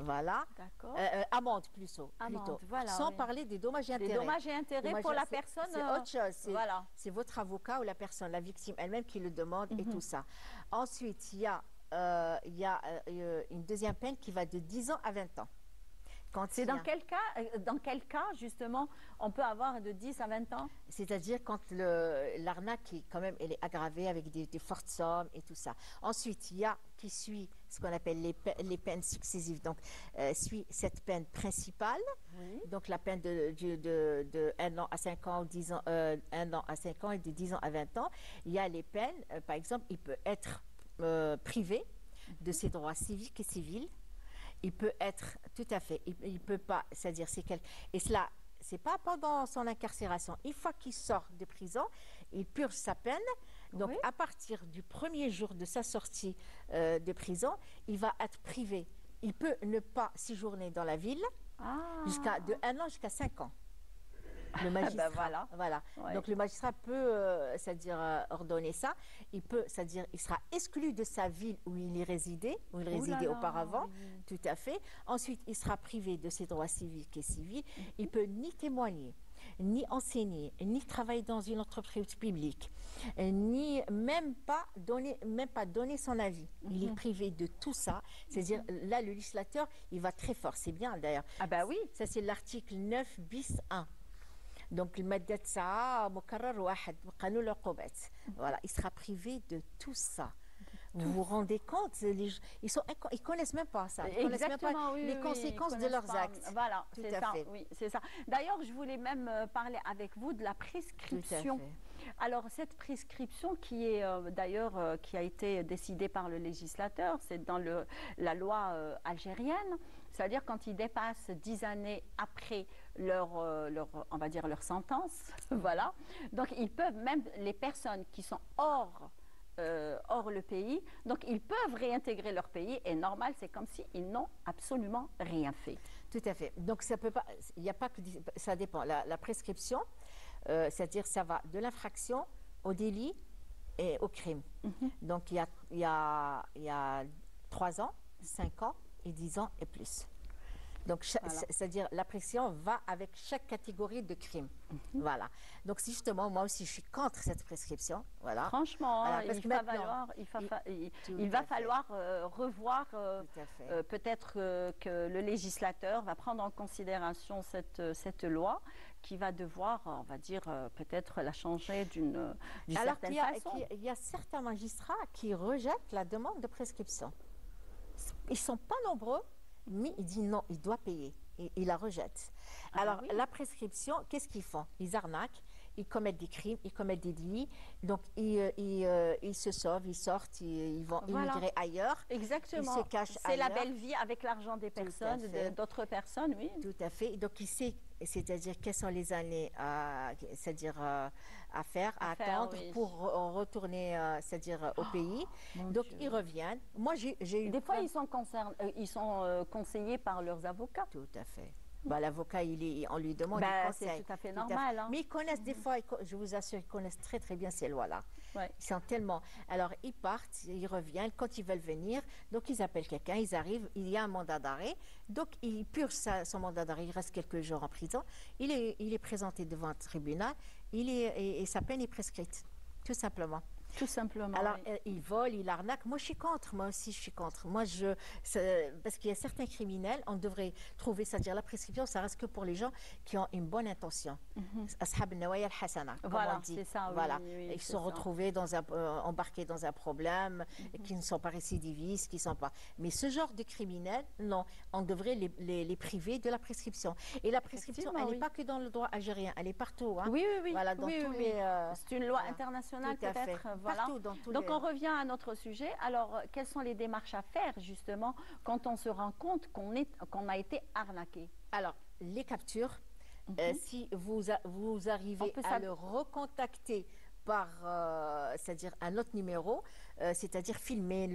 Voilà. D'accord. Amende plutôt. Amende, voilà, Sans oui. parler des dommages et intérêts. Des dommages et intérêts Dommages pour et- la c'est- personne. C'est autre chose. Voilà. C'est votre avocat ou la personne, la victime elle-même qui le demande et tout ça. Ensuite, il y a une deuxième peine qui va de 10 ans à 20 ans. Quand C'est il y a- dans quel cas, justement, on peut avoir de 10 à 20 ans? C'est-à-dire quand l'arnaque, quand même, elle est aggravée avec des fortes sommes et tout ça. Ensuite, il y a qui suit ce qu'on appelle les peines successives. Donc, suit cette peine principale. Oui. Donc, la peine de 1 an à 5 ans, ou 10 ans, 1 an à 5 ans et de 10 ans à 20 ans. Il y a les peines, par exemple, il peut être privé de ses droits civiques et civils. Il peut être, tout à fait, il peut pas, c'est-à-dire, et cela, c'est pas pendant son incarcération. Une fois qu'il sort de prison, il purge sa peine. Donc, Oui. à partir du premier jour de sa sortie de prison, il va être privé. Il peut ne pas séjourner dans la ville Ah. de 1 an jusqu'à 5 ans. Le magistrat, voilà. Ouais. Donc le magistrat peut, c'est-à-dire ordonner ça. Il peut, c'est-à-dire, il sera exclu de sa ville où il résidait là, auparavant. oui. Tout à fait. Ensuite, il sera privé de ses droits civiques et civils. Il peut ni témoigner, ni enseigner, ni travailler dans une entreprise publique, ni même pas donner son avis. Il est privé de tout ça. C'est-à-dire, là, le législateur, il va très fort. C'est bien d'ailleurs. Ah ben oui. Ça, c'est l'article 9 bis 1. Donc, le مادة 9 مكرر واحد من قانون العقوبات. Voilà, il sera privé de tout ça. Vous vous rendez compte, ils connaissent même pas ça. Ils connaissent même pas Exactement, oui, les oui, conséquences ils de connaissent leurs pas. actes. Voilà, Tout c'est à ça. fait. Oui, c'est ça. D'ailleurs, je voulais même parler avec vous de la Tout à prescription. fait. Alors, cette prescription qui est d'ailleurs qui a été décidée par le législateur, c'est dans la loi algérienne, c'est-à-dire quand ils dépassent 10 années après on va dire leur sentence, voilà. Donc, ils peuvent même, les personnes qui sont hors le pays, donc ils peuvent réintégrer leur pays et normal, c'est comme s'ils n'ont absolument rien fait. Tout à fait. Donc, ça peut pas, il n'y a pas que, ça dépend. La prescription, c'est-à-dire ça va de l'infraction au délit et au crime. Donc, il y a 3 ans, 5 ans et 10 ans et plus. Donc, Voilà. c'est-à-dire la prescription va avec chaque catégorie de crime. Voilà. Donc, si justement, moi aussi, je suis contre cette prescription. Voilà. Franchement, Voilà, parce il que va maintenant, falloir revoir Tout à fait. peut-être que le législateur va prendre en considération cette loi qui va devoir, on va dire, peut-être la changer d'une Alors certaine façon. qu'il y a certains magistrats qui rejettent la demande de prescription. Ils ne sont pas nombreux, mais ils disent non, il doit payer. Et ils la rejettent. Ah Alors, oui. la prescription, qu'est-ce qu'ils font? Ils arnaquent, ils commettent des crimes, ils commettent des délits. Donc, ils se sauvent, ils sortent, ils vont Voilà. immigrer ailleurs. Exactement. Ils se cachent C'est la ailleurs. belle vie avec l'argent des Tout à personnes, fait. d'autres personnes, oui. Tout à fait. Donc, il sait, c'est-à-dire quelles sont les années c'est-à-dire, à faire, à attendre oui. pour retourner c'est-à-dire, au pays. mon Donc, Dieu. ils reviennent. Moi, j'ai eu Des fois, plein- ils sont conseillés par leurs avocats. Tout à fait. Bah, l'avocat, on lui demande Bah, des conseils. c'est tout à fait Tout à normal, hein. Mais ils connaissent des fois, je vous assure, ils connaissent très très bien ces lois-là. Ouais. Ils sont tellement. Alors, ils partent, ils reviennent quand ils veulent venir. Donc, ils appellent quelqu'un, ils arrivent, il y a un mandat d'arrêt. Donc, il purge son mandat d'arrêt, il reste quelques jours en prison. Il est présenté devant un tribunal et sa peine est prescrite, tout simplement. Tout simplement. Alors, oui. il vole, il arnaque. Moi, je suis contre. Moi aussi, je suis contre. Parce qu'il y a certains criminels, on devrait trouver, c'est-à-dire la prescription, ça reste que pour les gens qui ont une bonne intention. Ashab al-nawaya al-hasana, comme Voilà, on dit. c'est ça, oui, Voilà. oui, Ils c'est sont ça. retrouvés embarqués dans un problème, qui ne sont pas récidivistes, qui ne sont pas. Mais ce genre de criminels, non, on devrait les priver de la prescription. Et la prescription, Effectivement, elle n'est oui. pas que dans le droit algérien, elle est partout. Hein. Oui, oui, oui. Voilà, dans Oui, tous oui, les. oui. C'est une loi voilà. internationale Tout à fait. peut-être. Voilà. Partout, dans tous Donc les. on revient à notre sujet. Alors, quelles sont les démarches à faire justement quand on se rend compte qu'on a été arnaqué? Alors, les captures, si vous On arrivez peut à s'ab- le recontacter par, c'est-à-dire un autre numéro, c'est-à-dire filmer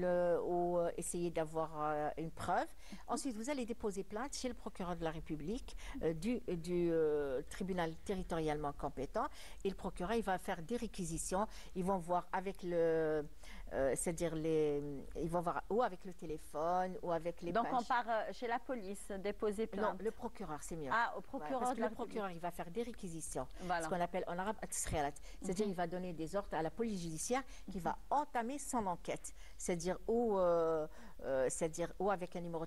ou essayer d'avoir une preuve. Ensuite, vous allez déposer plainte chez le procureur de la République du tribunal territorialement compétent, et le procureur il va faire des réquisitions. Ils vont voir avec c'est-à-dire ils vont voir ou avec le téléphone ou avec les Donc pages. on part chez la police, déposer plainte. Non, le procureur, c'est mieux. Ah, au Ouais, procureur parce de que la le procureur, il va faire des réquisitions. Voilà. Ce qu'on appelle en arabe at-tiskhiyat. C'est-à-dire il va donner des ordres à la police judiciaire qui va entamer son enquête. C'est-à-dire ou avec un numéro,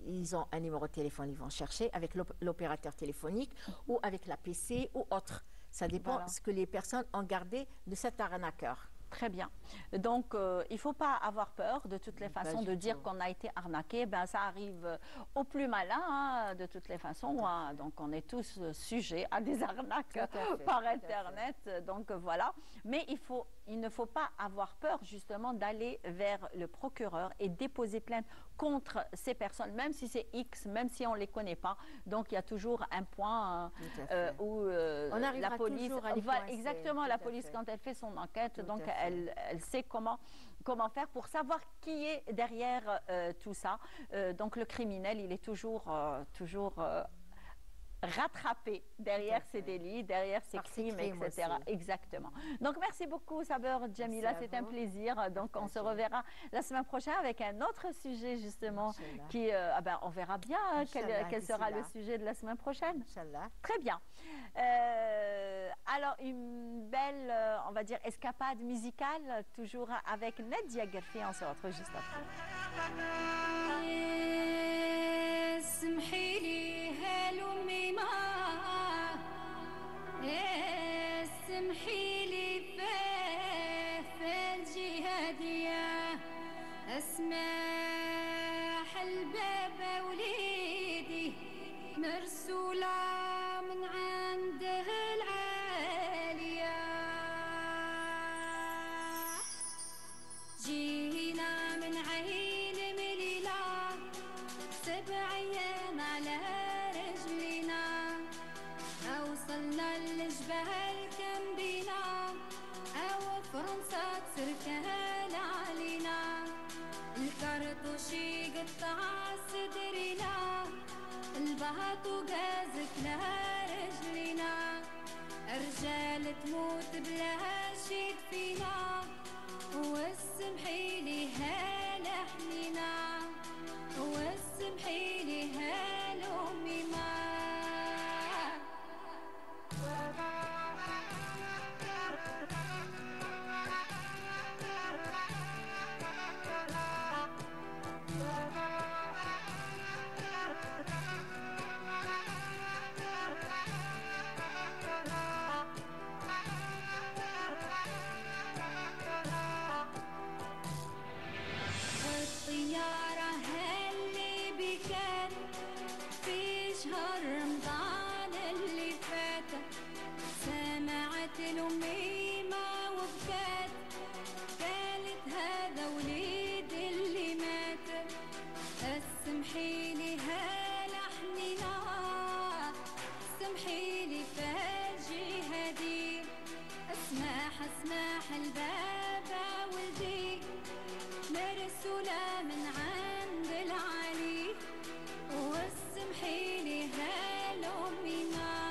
ils ont un numéro de téléphone, ils vont chercher avec l'opérateur téléphonique ou avec la PC ou autre. Ça dépend Voilà. ce que les personnes ont gardé de cet arnaqueur. Très bien. Donc, il ne faut pas avoir peur de toutes les Pas façons du de dire tout. qu'on a été arnaqué. Ben, ça arrive au plus malin, hein, de toutes les façons. Hein. Donc, on est tous sujets à des arnaques Tout à fait, par tout à Internet. Donc, voilà. Mais il ne faut pas avoir peur, justement, d'aller vers le procureur et déposer plainte contre ces personnes, même si c'est X, même si on ne les connaît pas. Donc, il y a toujours un point Tout à fait. où On la arrivera police... toujours à les Voilà, coincer, exactement, tout la à police, fait. quand elle fait son enquête, Tout donc à fait. elle sait comment faire pour savoir qui est derrière tout ça. Donc le criminel, il est toujours rattrapé derrière Tout à ses fait. délits, derrière ses Par ses crimes, crimes etc. aussi. Exactement. Donc merci beaucoup Saber Djamila, à c'est un vous. plaisir. Donc on se reverra la semaine prochaine avec un autre sujet justement Inch'Allah. qui, on verra bien Inch'Allah, quel sera d'ici le là. sujet de la semaine prochaine. Inch'Allah. Très bien. Alors, une belle, on va dire, escapade musicale, toujours avec Nadia Garfi. On se retrouve juste après. اسمحي لي هالأمي ما اسمحي لي في الجهادية اسمح الباب وليدي مرسولة من عنده العالية جينا من عين مليلة 7 أيام على رجلينا أوصلنا للجبال كم بينا أو فرنسا تركال علينا الكرطوشي قطع صدرنا البهط وقازت لها رجلينا رجال تموت بلا شي فينا والسمحي لي هالحنينا والسمحي لي هالأمي ما والطيارة هاللي بكات في شهر رمضان اللي فات سمعت الأميمة وبكات قالت هذا وليد اللي مات اسمحي لي هالحنينة اسمحي لي فالجهادي اسمح البابا ولدي مرسولة من عند العلي واسمحي لي هالأمي ما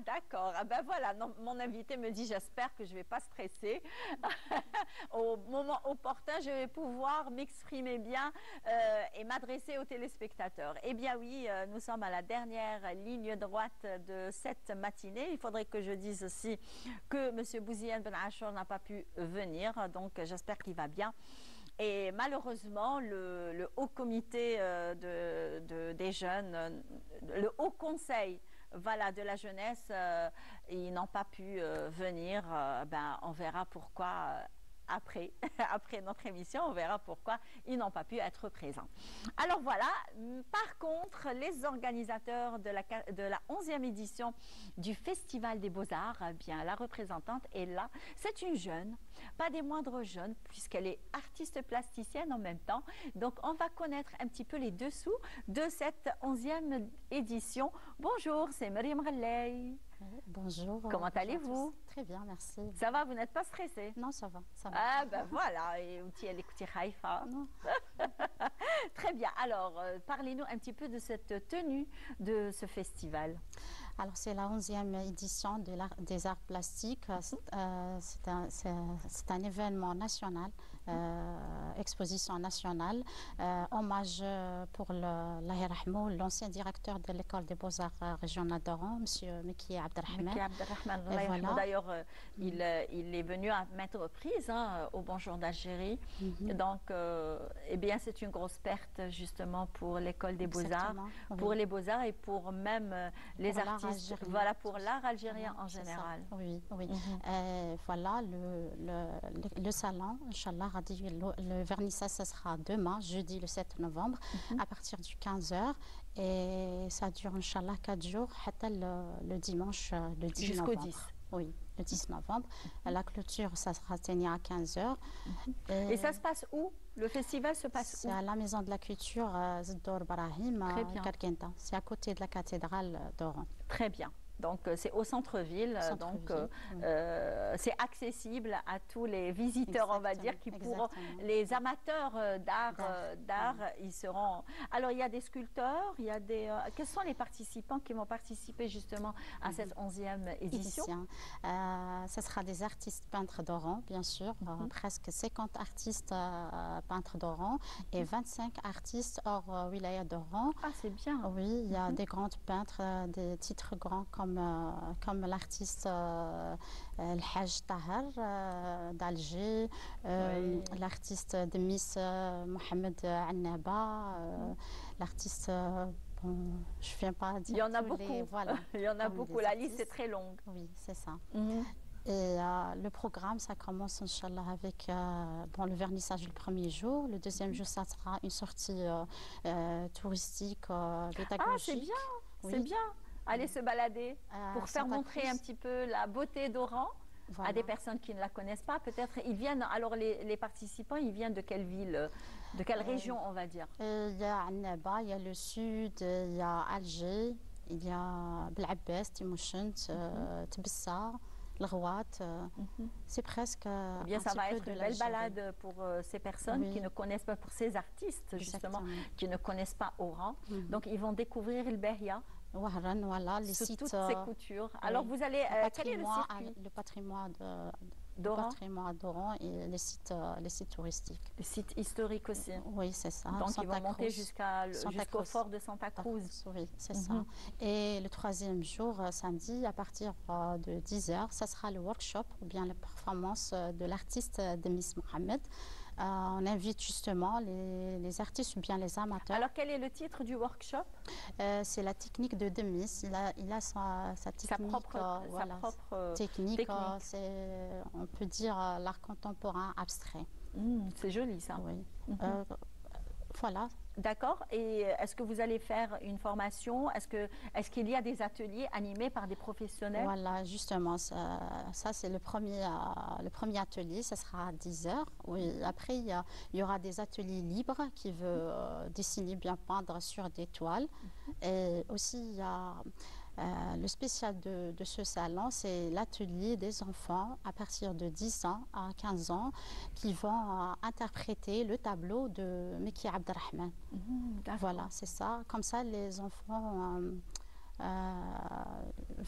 d'accord. Ah ben voilà, non, mon invité me dit, j'espère que je ne vais pas stresser. Au moment opportun, je vais pouvoir m'exprimer bien et m'adresser aux téléspectateurs. Eh bien oui, nous sommes à la dernière ligne droite de cette matinée. Il faudrait que je dise aussi que M. Bouziane Ben Achour n'a pas pu venir, donc j'espère qu'il va bien. Et malheureusement, le haut comité des jeunes, le haut conseil voilà, de la jeunesse, ils n'ont pas pu venir. Ben, on verra pourquoi après, après notre émission, on verra pourquoi ils n'ont pas pu être présents. Alors voilà, par contre, les organisateurs de la 11e édition du Festival des Beaux-Arts, eh bien, la représentante est là. C'est une jeune, pas des moindres jeunes, puisqu'elle est artiste plasticienne en même temps. Donc, on va connaître un petit peu les dessous de cette 11e édition. Bonjour, c'est Mariam Ghallay. Bonjour. Comment allez-vous? Très bien, merci. Ça va, vous n'êtes pas stressé? Non, ça va, ça va. Ah ben voilà, et elle écoute Haïfa. Non. Très bien, alors parlez-nous un petit peu de cette tenue de ce festival. Alors, c'est la 11e édition des arts plastiques. C'est un événement national, exposition nationale, hommage pour l'ancien directeur de l'école des beaux-arts régionale d'Oran, M. Meki Abdelrahman. Meki Abdelrahman, voilà. D'ailleurs, il est venu à maintes reprises au Bonjour d'Algérie. Donc, eh bien, c'est une grosse perte justement pour l'école des beaux-arts, pour les beaux-arts et pour même les artistes. Voilà, pour l'art algérien en général. Ça. Oui, oui. Voilà, le salon, Inch'Allah, le vernissage, ça sera demain, jeudi le 7 novembre, à partir du 15h. Et ça dure, Inch'Allah, 4 jours, le dimanche, le 10 jusqu'au novembre. 10. Oui, le 10 novembre. La clôture, ça sera tenue à 15h. Et ça se passe où? Le festival se passe où? C'est à la Maison de la Culture, Zdour Brahim, à Karkenta. C'est à côté de la cathédrale d'Oran. Très bien. Donc, c'est au centre-ville. Donc, c'est accessible à tous les visiteurs, on va dire, qui pourront. Les amateurs d'art, ils seront. Alors, il y a des sculpteurs, il y a des. Quels sont les participants qui vont participer justement à cette 11e édition? Ce sera des artistes peintres d'Oran, bien sûr, presque 50 artistes peintres d'Oran et 25 artistes hors wilaya d'Oran. Ah, c'est bien. Oui, il y a des grands peintres, des titres grands comme l'artiste El Haj Tahar d'Alger, l'artiste de Miss Mohamed Annaba, l'artiste, je ne viens pas à dire. Il y en a beaucoup. Voilà, il y en a beaucoup. La liste est très longue. Oui, c'est ça. Et le programme, ça commence, Inch'Allah, avec le vernissage le premier jour. Le deuxième jour, ça sera une sortie touristique, pédagogique. Ah, c'est bien, c'est bien. Aller se balader pour faire montrer un petit peu la beauté d'Oran à des personnes qui ne la connaissent pas. Peut-être ils viennent, alors les participants, ils viennent de quelle ville, de quelle région, on va dire? Il y a Annaba, il y a le sud, il y a Alger, il y a Belabès, Timouchent, Tbessa, le Rouat. C'est presque. Eh bien, ça va être une belle balade pour ces personnes qui ne connaissent pas, pour ces artistes, justement, qui ne connaissent pas Oran. Donc, ils vont découvrir le Behia. Voilà, les sous sites, toutes ces coutures. Alors, vous allez. Quel est le circuit? Le patrimoine d'Oran et les sites touristiques. Les sites historiques aussi. Oui, c'est ça. Donc, ils vont monter jusqu'au fort de Santa Cruz. Oui, c'est ça. Et le troisième jour, samedi, à partir de 10h, ça sera le workshop ou bien la performance de l'artiste de Miss Mohamed. On invite justement les artistes ou bien les amateurs. Alors, quel est le titre du workshop? C'est la technique de Demis. Il a sa technique. Sa propre technique. On peut dire l'art contemporain abstrait. C'est joli, ça. Oui. Voilà. D'accord. Et est-ce que vous allez faire une formation? Est-ce qu'il y a des ateliers animés par des professionnels? Voilà, justement, ça c'est le premier atelier, ça sera à 10h. Oui. Après, il y aura des ateliers libres qui veulent dessiner, bien peindre sur des toiles. Et aussi, il y a le spécial de ce salon, c'est l'atelier des enfants à partir de 10 ans à 15 ans qui vont interpréter le tableau de Meki Abdelrahman. Voilà, c'est ça. Comme ça, les enfants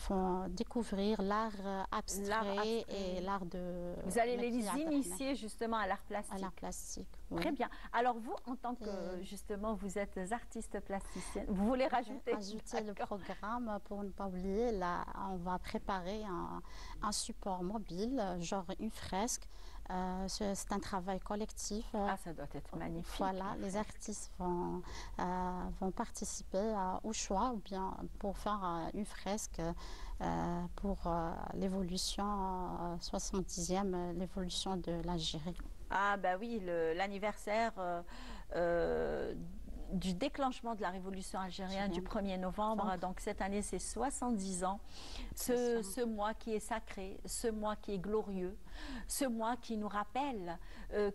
vont découvrir l'art abstrait et l'art de... Vous allez les maquillage initier justement à l'art plastique. à l'art plastique. Oui. Très bien. Alors vous, en tant que justement, vous êtes artiste plasticienne, vous voulez rajouter Ajouter le D'accord. programme pour ne pas oublier, là, on va préparer un support mobile, genre une fresque. C'est un travail collectif. Ah, ça doit être magnifique. Voilà, les artistes vont participer au choix ou bien pour faire une fresque pour l'évolution 70e, l'évolution de l'Algérie. Ah bah oui, l'anniversaire du déclenchement de la révolution algérienne du 1er novembre. Donc cette année, c'est 70 ans. Ce mois qui est sacré, ce mois qui est glorieux, ce mois qui nous rappelle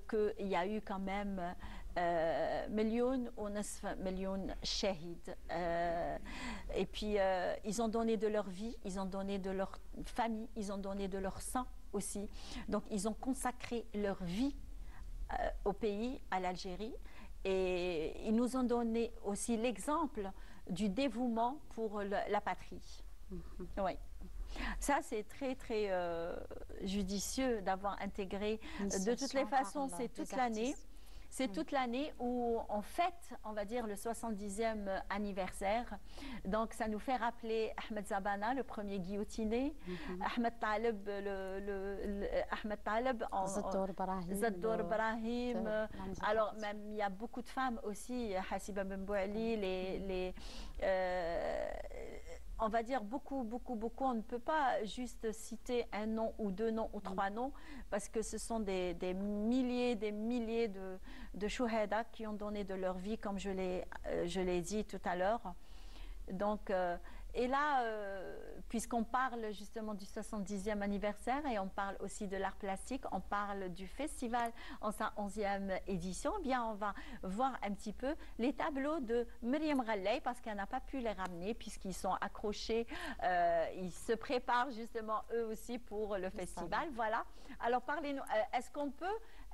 qu'il y a eu quand même millions shahid. Et puis ils ont donné de leur vie, ils ont donné de leur famille, ils ont donné de leur sang aussi. Donc ils ont consacré leur vie au pays, à l'Algérie. Et ils nous ont donné aussi l'exemple du dévouement pour la patrie. Oui. Ça, c'est très, très judicieux d'avoir intégré. De toutes les façons, c'est toute l'année. C'est toute l'année où on fête, on va dire, le 70e anniversaire. Donc, ça nous fait rappeler Ahmed Zabana, le premier guillotiné, Ahmed Taleb, Ahmed Taleb, Zaddour Brahim. Alors, même, il y a beaucoup de femmes aussi, Hassiba Ben Bouali, on va dire beaucoup. On ne peut pas juste citer un nom ou deux noms ou trois noms parce que ce sont des milliers de chouhada qui ont donné de leur vie, comme je l'ai dit tout à l'heure. Donc, et là, puisqu'on parle justement du 70e anniversaire et on parle aussi de l'art plastique, on parle du festival en sa 11e édition, eh bien on va voir un petit peu les tableaux de Myriam Ghallei parce qu'elle n'a pas pu les ramener puisqu'ils sont accrochés, ils se préparent justement eux aussi pour le festival. Voilà. Alors parlez-nous, est-ce qu'on peut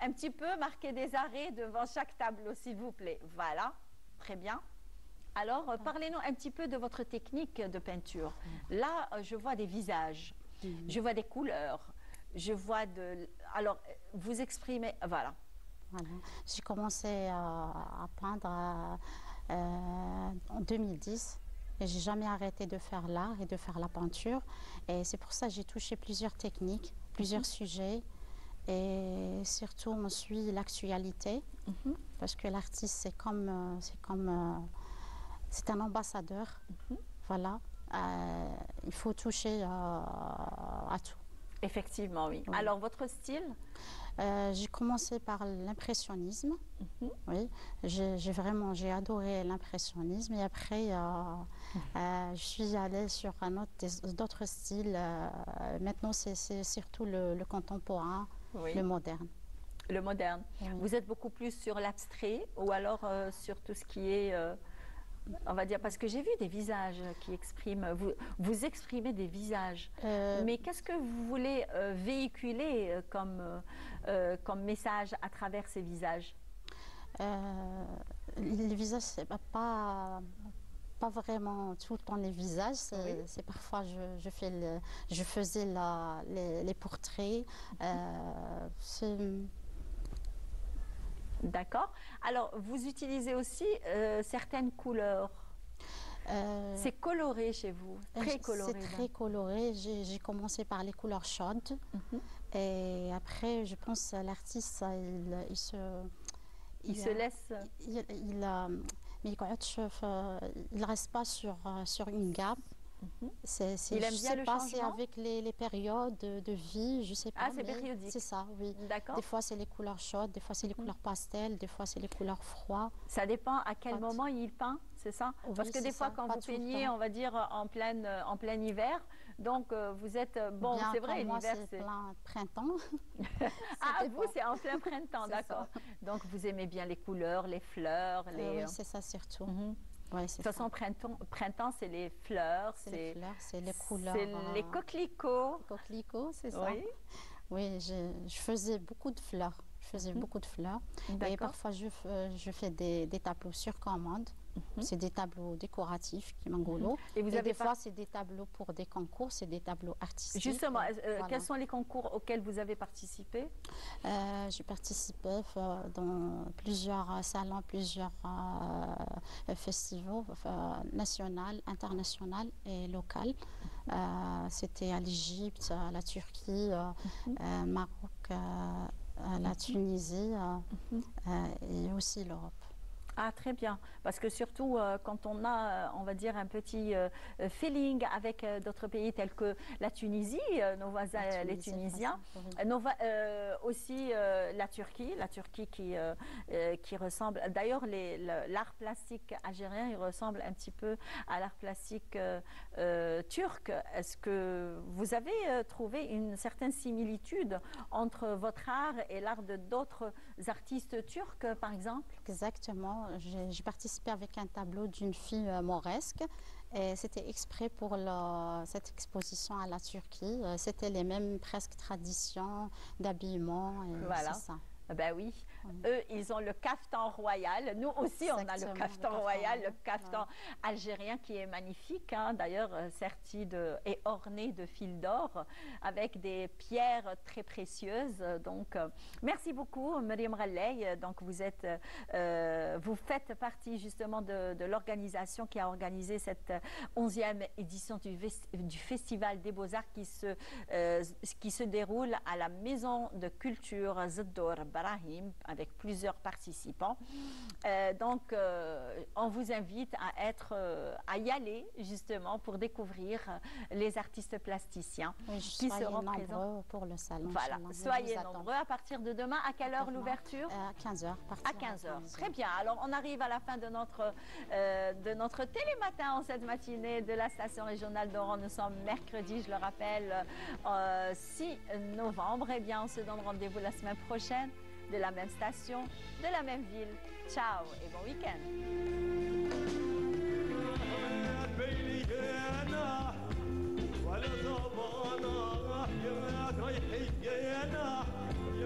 un petit peu marquer des arrêts devant chaque tableau, s'il vous plaît? Voilà, très bien. Alors, parlez-nous un petit peu de votre technique de peinture. Là, je vois des visages, je vois des couleurs, je vois de... Alors, vous exprimez... Voilà. J'ai commencé à peindre en 2010 et j'ai jamais arrêté de faire l'art et de faire la peinture. Et c'est pour ça que j'ai touché plusieurs techniques, plusieurs sujets. Et surtout, on suit l'actualité parce que l'artiste, c'est un ambassadeur, voilà. Il faut toucher à tout. Effectivement, oui. Alors, votre style? J'ai commencé par l'impressionnisme, oui. J'ai adoré l'impressionnisme et après, je suis allée sur d'autres styles. Maintenant, c'est surtout le contemporain, le moderne. Le moderne. Oui. Vous êtes beaucoup plus sur l'abstrait ou alors sur tout ce qui est... on va dire, parce que j'ai vu des visages qui expriment, vous exprimez des visages, mais qu'est-ce que vous voulez véhiculer comme message à travers ces visages? Les visages, c'est pas vraiment tout le temps les visages, c'est parfois je faisais les portraits. D'accord. Alors, vous utilisez aussi certaines couleurs. C'est coloré chez vous, très coloré. C'est très coloré. J'ai commencé par les couleurs chaudes. Et après, je pense que l'artiste, il se laisse... Mais il ne reste pas sur une gamme. Il aime bien le changement. C'est avec les périodes de vie, je sais pas. Ah, c'est périodique. C'est ça, oui. D'accord. Des fois, c'est les couleurs chaudes, des fois, c'est les couleurs pastel, des fois, c'est les couleurs froides. Ça dépend à quel moment il peint, c'est ça? Parce que des fois, quand vous peignez, on va dire en plein hiver, donc vous êtes... Bon, c'est vrai, l'hiver, c'est plein printemps. Ah, vous, c'est en plein printemps, d'accord. Donc, vous aimez bien les couleurs, les fleurs, Oui, c'est ça surtout. De toute façon, printemps, c'est les fleurs, c'est les couleurs. C'est les coquelicots. Les coquelicots, c'est ça. Oui, je faisais beaucoup de fleurs. Et parfois, je fais des tableaux sur commande. C'est des tableaux décoratifs qui mangolo. Et vous avez des fois, c'est des tableaux pour des concours, c'est des tableaux artistiques. Justement, Voilà. quels sont les concours auxquels vous avez participé? J'ai participé dans plusieurs salons, plusieurs festivals nationaux, internationaux et locaux. C'était à l'Égypte, à la Turquie, Maroc, la Tunisie et aussi l'Europe. Ah, très bien. Parce que surtout, quand on a, on va dire, un petit feeling avec d'autres pays tels que la Tunisie, nos voisins, les Tunisiens, aussi la Turquie qui ressemble, d'ailleurs, l'art plastique algérien, il ressemble un petit peu à l'art plastique turc. Est-ce que vous avez trouvé une certaine similitude entre votre art et l'art de d'autres artistes turcs, par exemple? Exactement. J'ai participé avec un tableau d'une fille mauresque et c'était exprès pour cette exposition à la Turquie. C'était les mêmes presque traditions d'habillement. Voilà. C'est ça. Ben oui, eux, ils ont le caftan royal. Nous aussi, on a le Exactement, caftan royal, le ouais. caftan algérien qui est magnifique, hein, d'ailleurs serti et orné de fils d'or avec des pierres très précieuses. Donc, merci beaucoup, Myriam Ralley. Donc, vous faites partie justement de l'organisation qui a organisé cette 11e édition du Festival des Beaux-Arts qui se déroule à la Maison de Culture Zador Brahim avec plusieurs participants. Donc, on vous invite à y aller justement pour découvrir les artistes plasticiens qui seront présents pour le salon. Voilà, soyez nombreux. À partir de demain, à quelle heure l'ouverture? À 15h. À 15h. Très bien. Alors, on arrive à la fin de notre télématin en cette matinée de la station régionale d'Oran. Nous sommes mercredi, je le rappelle, 6 novembre. Eh bien, on se donne rendez-vous la semaine prochaine de la même station, de la même ville. Ciao et bon week-end. يا